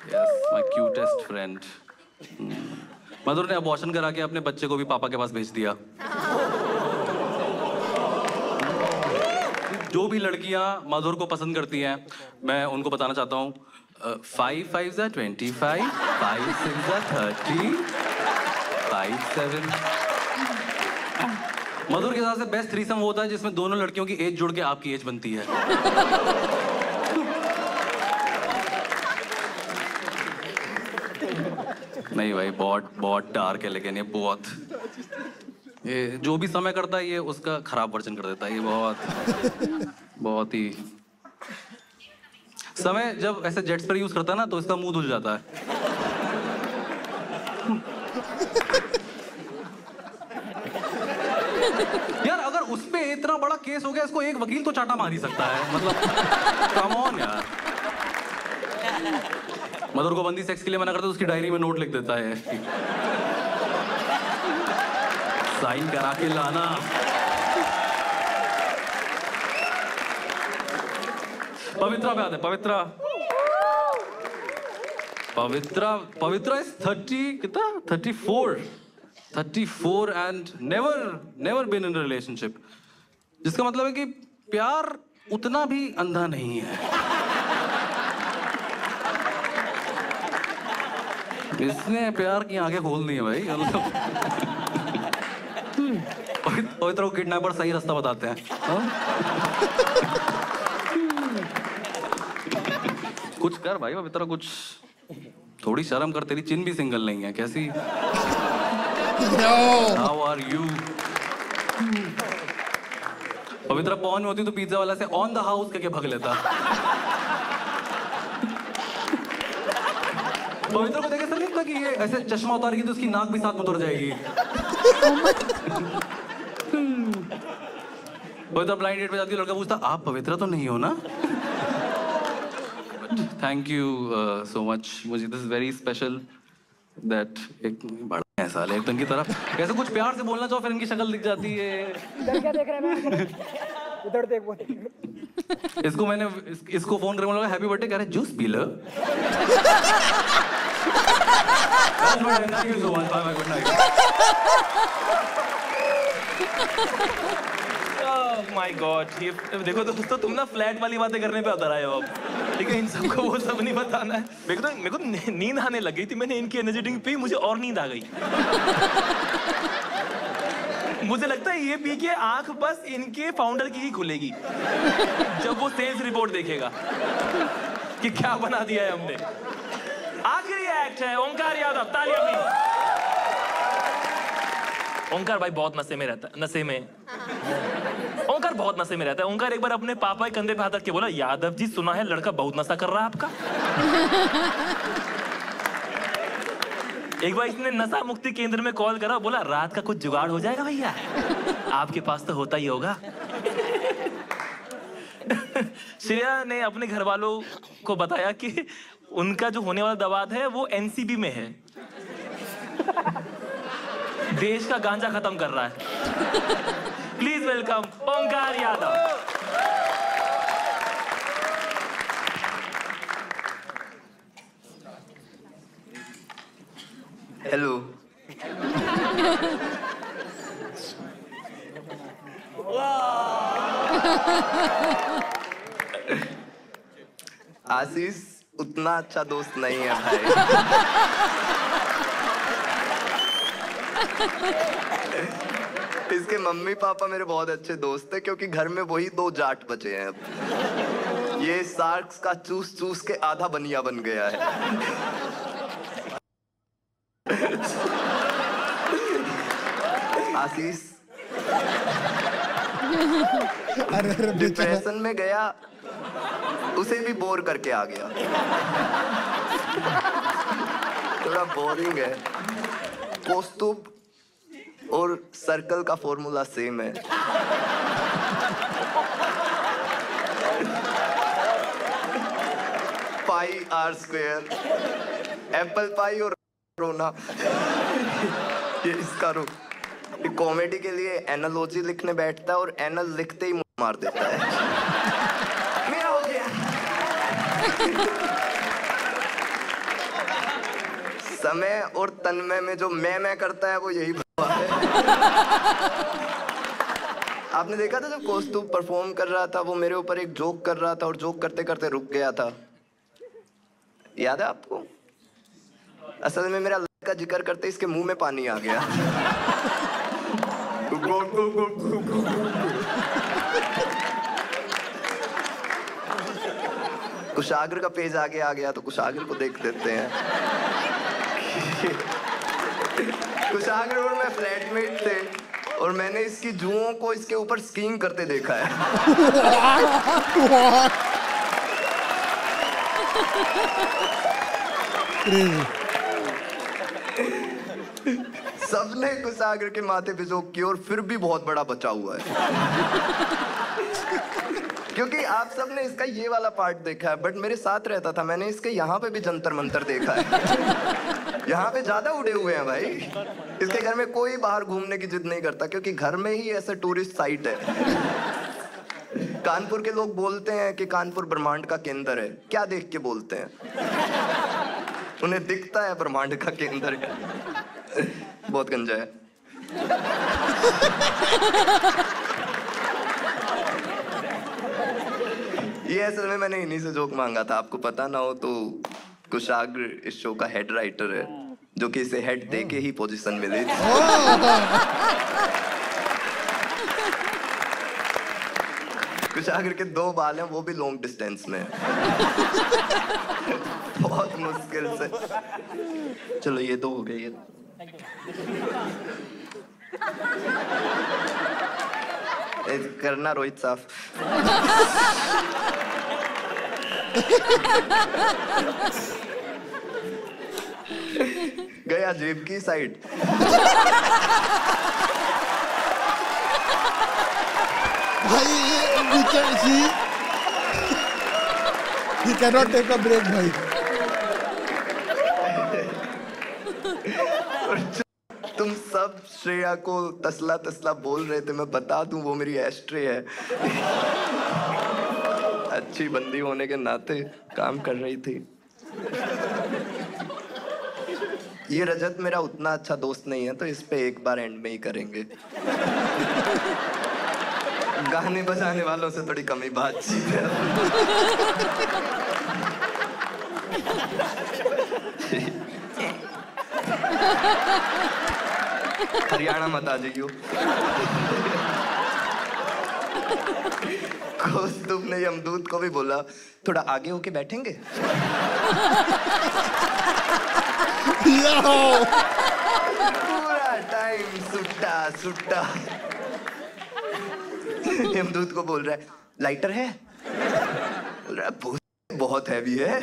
yes my cutest friend. Madhur ने अबॉर्शन करा के अपने बच्चे को भी पापा के पास भेज दिया। जो भी लड़कियां मधुर को पसंद करती हैं, मैं उनको बताना चाहता हूँ, 5 5 = 25, 5 6 = 30, 5 7। मधुर के हिसाब से बेस्ट थ्रीसम वो होता है जिसमें दोनों लड़कियों की एज जुड़ के आपकी एज बनती है। नहीं भाई, बहुत डार्क है, लेकिन ये बहुत, ये जो भी समय करता है ये उसका खराब वर्जन कर देता है। ये बहुत ही समय जब ऐसे जेट्स पर यूज करता है ना, तो इसका मुंह धुल जाता है। यार अगर उस पे इतना बड़ा केस हो गया, इसको एक वकील तो चाटा मार ही सकता है, मतलब कम ऑन यार। मधुर को बंदी सेक्स के लिए मना करता है, उसकी डायरी में नोट लिख देता है, साइन करा के लाना। पवित्रा पे आते हैं। पवित्रा इज 30 कितना 34 and never been in relationship, जिसका मतलब है कि प्यार उतना भी अंधा नहीं है। इसने प्यार की आंखें खोल दी है भाई। पवित्र को किडनैपर सही रास्ता बताते हैं। कुछ कर भाई पवित्र, कुछ थोड़ी शर्म कर, तेरी चिन भी सिंगल नहीं है। कैसी? How are you? पवित्र पॉन में होती तो पिज्जा वाला से ऑन द हाउस करके भाग लेता। पवित्र को देखे ऐसा नहीं लगता कि ये ऐसे चश्मा उतारेगी तो उसकी नाक भी साथ में उतर जाएगी। पवित्र ब्लाइंड डेट पे जाती है, लड़का पूछता आप पवित्र तो नहीं हो ना? Thank you so much. मुझे this is very special that एक बड़ा ऐसा एक की तरफ कैसे कुछ प्यार से बोलना चाहो, फिर इनकी शक्ल दिख जाती है। इधर क्या देख रहे हैं? उधर देख, वो देख। इसको मैंने इसको फोन करके बोला हैप्पी बर्थडे, कह रहे जूस पी लो। Thank you so much, bye bye, good night. My god, ये देखो दोस्तों, तुम ना फ्लैट वाली बातें करने पे उतर आए हो अब, ठीक है? इन सबको वो सब नहीं बताना है। मेरे को नींद आने लग गई थी, मैंने इनकी एनर्जी ड्रिंक पी, मुझे और नींद आ गई। मुझे लगता है ये पी के आंख बस इनके फाउंडर की ही खुलेगी जब वो सेल्स रिपोर्ट देखेगा कि क्या बना दिया है हमने। आखिरी एक्ट है ओंकार यादव, तालियां प्लीज। ओंकार भाई बहुत नशे में रहता है, ओंकार बहुत नशे में रहता है। ओंकार एक बार अपने पापा के कंधे पे हाथ रख के बोला, यादव जी सुना है लड़का बहुत नशा कर रहा है आपका। एक बार इसने नशा मुक्ति केंद्र में कॉल करा, बोला रात का कुछ जुगाड़ हो जाएगा भैया? आपके पास तो होता ही होगा। श्रेया ने अपने घर वालों को बताया कि उनका जो होने वाला दवाद है वो एनसीबी में है, देश का गांजा खत्म कर रहा है। Please welcome Omkar Yadav. Hello. Ashish उतना अच्छा दोस्त नहीं है भाई। इसके मम्मी पापा मेरे बहुत अच्छे दोस्त हैं क्योंकि घर में वही 2 जाट बचे हैं अब। ये सार्क्स का चूस चूस के आधा बनिया बन गया है। आशीष डिप्रेशन में गया, उसे भी बोर करके आ गया। थोड़ा बोरिंग है। कौस्तुभ और सर्कल का फॉर्मूला सेम है। पाई आर स्क्वायर, एप्पल पाई और रोना। ये इसका रो कॉमेडी के लिए एनालॉजी लिखने बैठता है और एनल लिखते ही मुंह मार देता है। मेरा हो गया। समय और तन्मय में जो मैं करता है वो यही भगवान है। आपने देखा था जब कौस्तुभ परफॉर्म कर रहा था, वो मेरे ऊपर एक जोक कर रहा था और जोक करते करते रुक गया था, याद है आपको? असल में मेरा का जिक्र करते इसके मुंह में पानी आ गया। कुशाग्र का पेज आगे आ गया तो कुशाग्र को देख देते हैं। कुशाग्र और मैं फ्लैटमेट थे और मैंने इसकी जुओं को इसके ऊपर स्कीइंग करते देखा है। सबने कुशाग्र के माथे पे जोक किया और फिर भी बहुत बड़ा बचा हुआ है। क्योंकि आप सबने इसका ये वाला पार्ट देखा है, बट मेरे साथ रहता था, मैंने इसके यहाँ पे भी जंतर मंतर देखा है। यहाँ पे ज्यादा उड़े हुए हैं भाई। इसके घर में कोई बाहर घूमने की जिद नहीं करता क्योंकि घर में ही ऐसा टूरिस्ट साइट है। कानपुर के लोग बोलते हैं कि कानपुर ब्रह्मांड का केंद्र है। क्या देख के बोलते हैं? उन्हें दिखता है ब्रह्मांड का केंद्र है। बहुत गंजा है। ये असल में मैंने इन्हीं से जोक मांगा था। आपको पता ना हो तो कुशाग्र इस शो का हेड राइटर है, जो कि इसे हेड दे के ही पोजीशन मिली। कुशाग्र के 2 बाल हैं, वो भी लॉन्ग डिस्टेंस में। बहुत मुश्किल से। चलो ये 2 हो गए। ये करना रोहित साफ। गया जेब की साइड। भाई he cannot take a break भाई। तुम सब श्रेया को तसला तसला बोल रहे थे, मैं बता दूं वो मेरी एस्ट्रे है। अच्छी बंदी होने के नाते काम कर रही थी। ये रजत मेरा उतना अच्छा दोस्त नहीं है तो इस पे एक बार एंड में ही करेंगे। गाने बजाने वालों से थोड़ी कमी बातचीत है। हरियाणा मत आ जाइयो। कौस्तुभ ने यमदूत को भी बोला थोड़ा आगे होके बैठेंगे। पूरा टाइम सुट्टा सुट्टा। यमदूत को बोल रहा है लाइटर है? बोल रहा है बहुत हैवी है,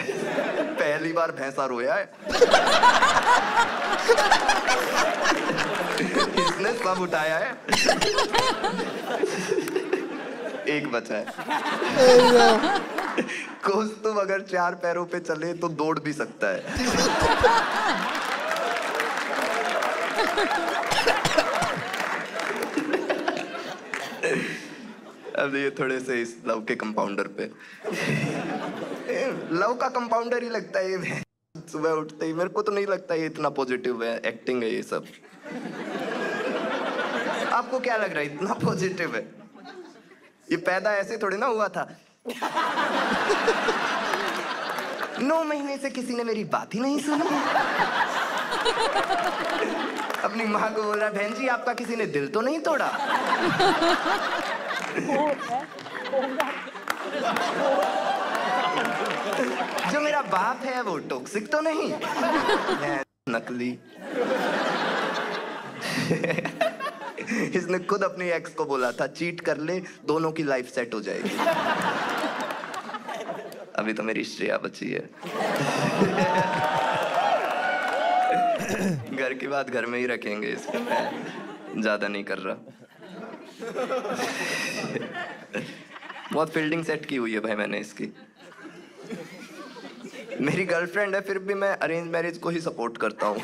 पहली बार भैंसा रोया है। इसने सब उठाया है। एक बचा है। कौस्तुभ अगर 4 पैरों पे चले तो दौड़ भी सकता है। अब ये थोड़े से इस लव के कंपाउंडर पे, लव का कंपाउंडर ही लगता है ये। सुबह उठते ही मेरे को तो नहीं लगता ये इतना पॉजिटिव है, एक्टिंग है ये सब। आपको क्या लग रहा है इतना पॉजिटिव है? ये पैदा ऐसे थोड़ी ना हुआ था। 9 महीने से किसी ने मेरी बात ही नहीं सुनी। अपनी माँ को बोल रहा, बहन जी आपका किसी ने दिल तो नहीं तोड़ा? जो मेरा बाप है वो टॉक्सिक तो नहीं? नकली। इसने खुद अपनी एक्स को बोला था चीट कर ले, दोनों की लाइफ सेट हो जाएगी। अभी तो मेरी श्रेया बची है। घर की बात घर में ही रखेंगे, इसको मैं ज्यादा नहीं कर रहा। बहुत फील्डिंग सेट की हुई है भाई मैंने इसकी। मेरी गर्लफ्रेंड है फिर भी मैं अरेंज मैरिज को ही सपोर्ट करता हूँ।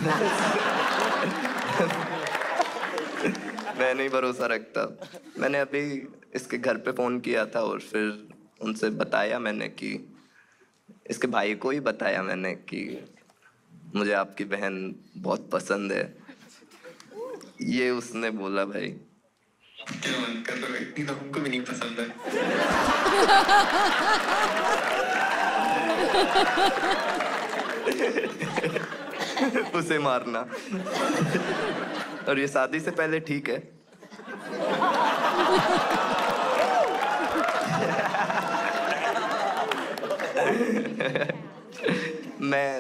मैं नहीं भरोसा रखता। मैंने अभी इसके घर पे फोन किया था और फिर उनसे बताया मैंने कि इसके भाई को ही बताया मैंने कि मुझे आपकी बहन बहुत पसंद है। ये उसने बोला भाई उनका तो इतनी तो हमको भी नहीं पसंद है। उसे मारना। और ये शादी से पहले ठीक है। मैं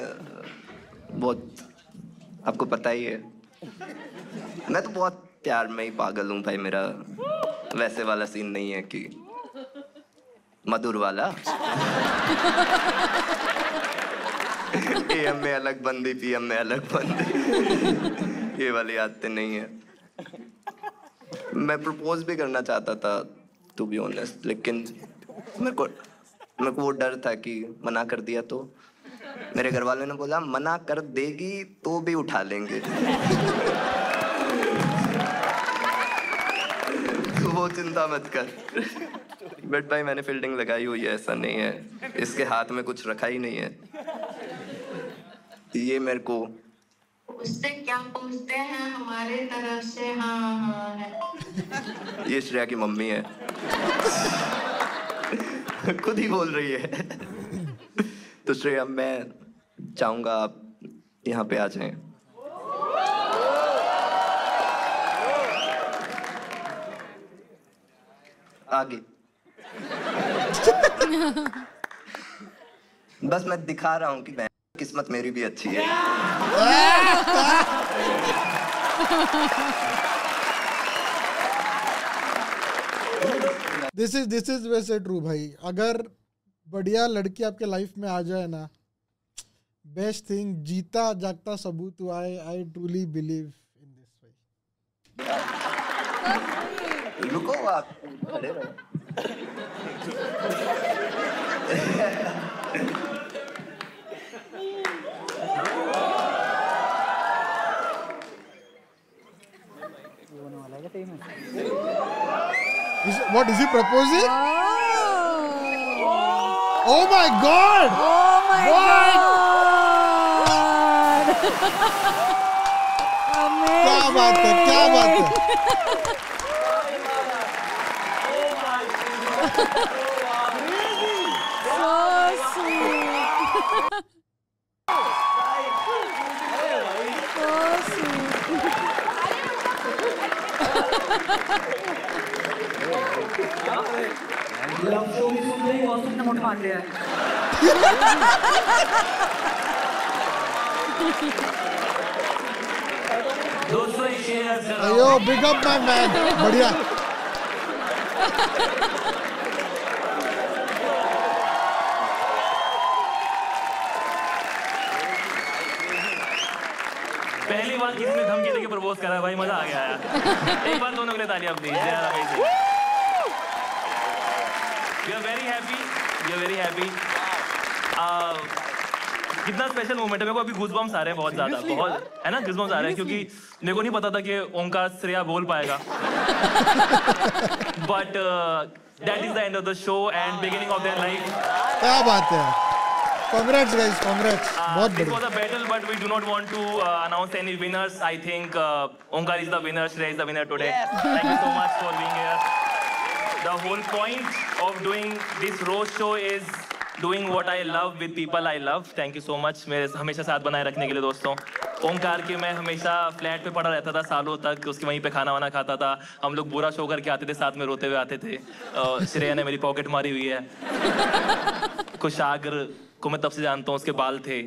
बहुत, आपको पता ही है मैं तो बहुत प्यार में ही पागल हूँ भाई। मेरा वैसे वाला सीन नहीं है कि मधुर वाला। AM में अलग बंदी, PM में अलग बंदी, ये वाली आदतें नहीं है। मैं प्रपोज भी करना चाहता था टू बी ऑनेस्ट, लेकिन मेरे को वो डर था कि मना कर दिया तो मेरे घर वालों ने बोला मना कर देगी तो भी उठा लेंगे। वो चिंता मत कर। बट भाई मैंने फील्डिंग लगाई हुई है, ऐसा नहीं है इसके हाथ में कुछ रखा ही नहीं है। ये मेरे को उससे क्या पूछते हैं हमारे तरफ से? हाँ हाँ है। ये श्रेया की मम्मी है। खुद ही बोल रही है। तो श्रेया मैं चाहूंगा आप यहाँ पे आ जाएं। आगे बस मैं दिखा रहा हूँ कि किस्मत मेरी भी अच्छी है। दिस इज वैसे ट्रू भाई। अगर बढ़िया लड़की आपके लाइफ में आ जाए ना, बेस्ट थिंग, जीता जागता सबूत हुआ है। I truly believe in this भाई। रुको आप खड़े रहो। What is he proposing? Oh my God! Oh my What? God! Amazing! क्या बात है, क्या बात है। So sweet. So sweet. Love story सुन रही कौन ने मुठ मार लिया है। दोस्तों शेयर अयो बिग अप माय मैन, बढ़िया। पहली बार किसी ने धमकी देके प्रपोज करा है भाई, मजा आ गया यार। एक बार दोनों के लिए तालियां अपनी। We are very happy. We are very happy. कितना स्पेशल मोमेंट है, मेरे को अभी गूज़बम्स आ रहे हैं बहुत ज्यादा, बहुत है ना, गूज़बम्स आ रहे हैं क्योंकि मेरे को नहीं पता था कि ओंकार श्रेया बोल पाएगा. But that is the end of the show and beginning of their life. क्या बात है, congrats guys, congrats. बहुत This was a battle, but we do not want to announce any winners. I think Onkar is the winner, Shreya is the winner today. Thank you so much for being here. The whole point of doing this roast show is doing what I love with people I love. Thank you so much मेरे हमेशा साथ बनाए रखने के लिए दोस्तों. ओंकार के मैं हमेशा फ्लैट पे पड़ा रहता था सालों तक, उसके वहीं पे खाना वाना खाता था. हम लोग बुरा शो करके आते थे, साथ में रोते हुए आते थे. श्रेया ने मेरी पॉकेट मारी हुई है. कुशाग्र को मैं तब से जानता हूँ, उसके बाल थे.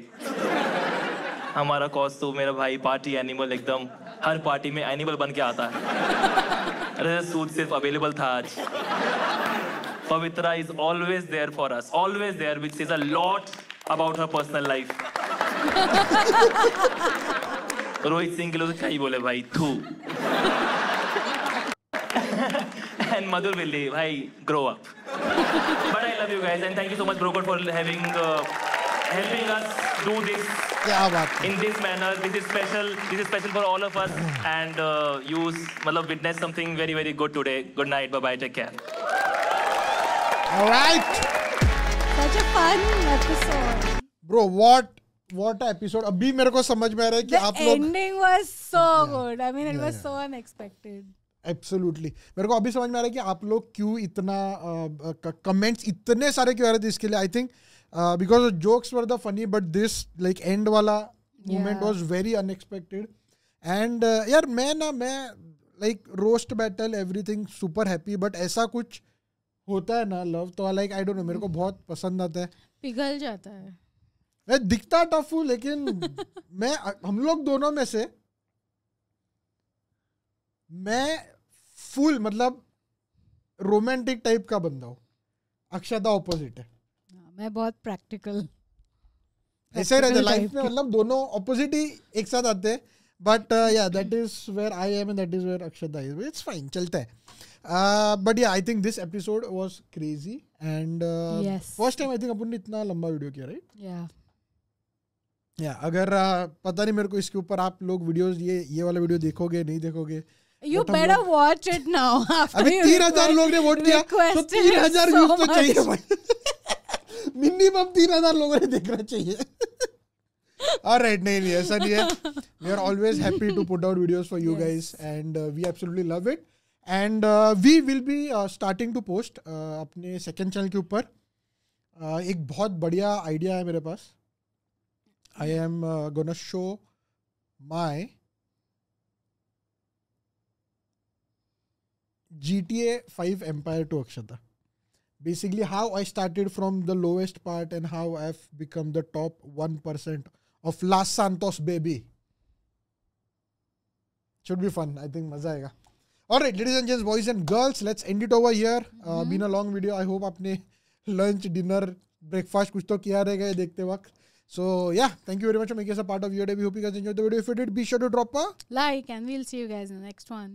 हमारा कॉस्ट्यूम, मेरा भाई पार्टी एनिमल, एकदम हर पार्टी में एनिमल बन के आता है. अरे सूट सिर्फ अवेलेबल था आज. Pavitra is always there for us, always there, which says a lot about her personal life. Rohit Singh के लिए तो क्या ही बोले भाई, थू. And Madhur Villi, भाई, grow up. But I love you guys and thank you so much, Brocode, for helping us do this. क्या बात है. In this manner. This is special. This is special for all of us and you मतलब witness something very very good today. Good night. Bye bye. Take care. All right. Such a fun episode. Bro, what episode. अभी मेरे को समझ में आ रहा है कि आप लोग. The ending was so good. I mean, it was so unexpected. Absolutely. मेरे को अभी समझ में आ रहा है कि आप लोग क्यों इतना कमेंट्स इतने सारे क्यों आ रहे थे इसके लिए. I think because the jokes were the funny, but this like end वाला moment was very unexpected. And यार मैं like roast battle everything super happy, but ऐसा कुछ होता है ना लव तो लाइक आई डोंट नो, मेरे को बहुत पसंद आता है. पिघल जाता है. मैं दिखता टफ हूँ लेकिन हम लोग दोनों में से मैं फुल मतलब रोमांटिक टाइप का बंदा हूँ. अक्षता ऑपोजिट है. मैं बहुत प्रैक्टिकल. ऐसे ही रहता है लाइफ में, मतलब दोनों ऑपोजिट ही एक साथ आते हैं. But yeah that is where I am and that is where Akshata is. It's fine, चलता है. But yeah, I think this episode was crazy and first time I think अपन ने इतना लंबा वीडियो किया, right? Yeah. अगर पता नहीं मेरे को इसके ऊपर आप लोग वीडियोस ये वाला वीडियो देखोगे नहीं देखोगे. You better watch it now. अभी 3000 लोग ने वोट किया तो 3000 व्यूज तो चाहिए भाई. मिनिमम 3000 लोगों ने देखना चाहिए. Alright, नहीं ऐसा नहीं है. We are always happy to put out videos for you guys and we absolutely love it. And we will be starting to post अपने second channel के ऊपर एक बहुत बढ़िया आइडिया है मेरे पास. I am gonna show my GTA 5 Empire to Akshata. Basically how I started from the lowest part and how I've become the top 1% of Los Santos baby. Should be fun. I think मजा आएगा. Alright, ladies and gents, boys and girls, let's end it over here. Been a long video. I hope आपने lunch, dinner, breakfast कुछ तो किया रहेगा देखते वक्त. So yeah, thank you very much for making us a part of your day. We hope you guys enjoyed the video. If you did, be sure to drop a like and we'll see you guys in the next one.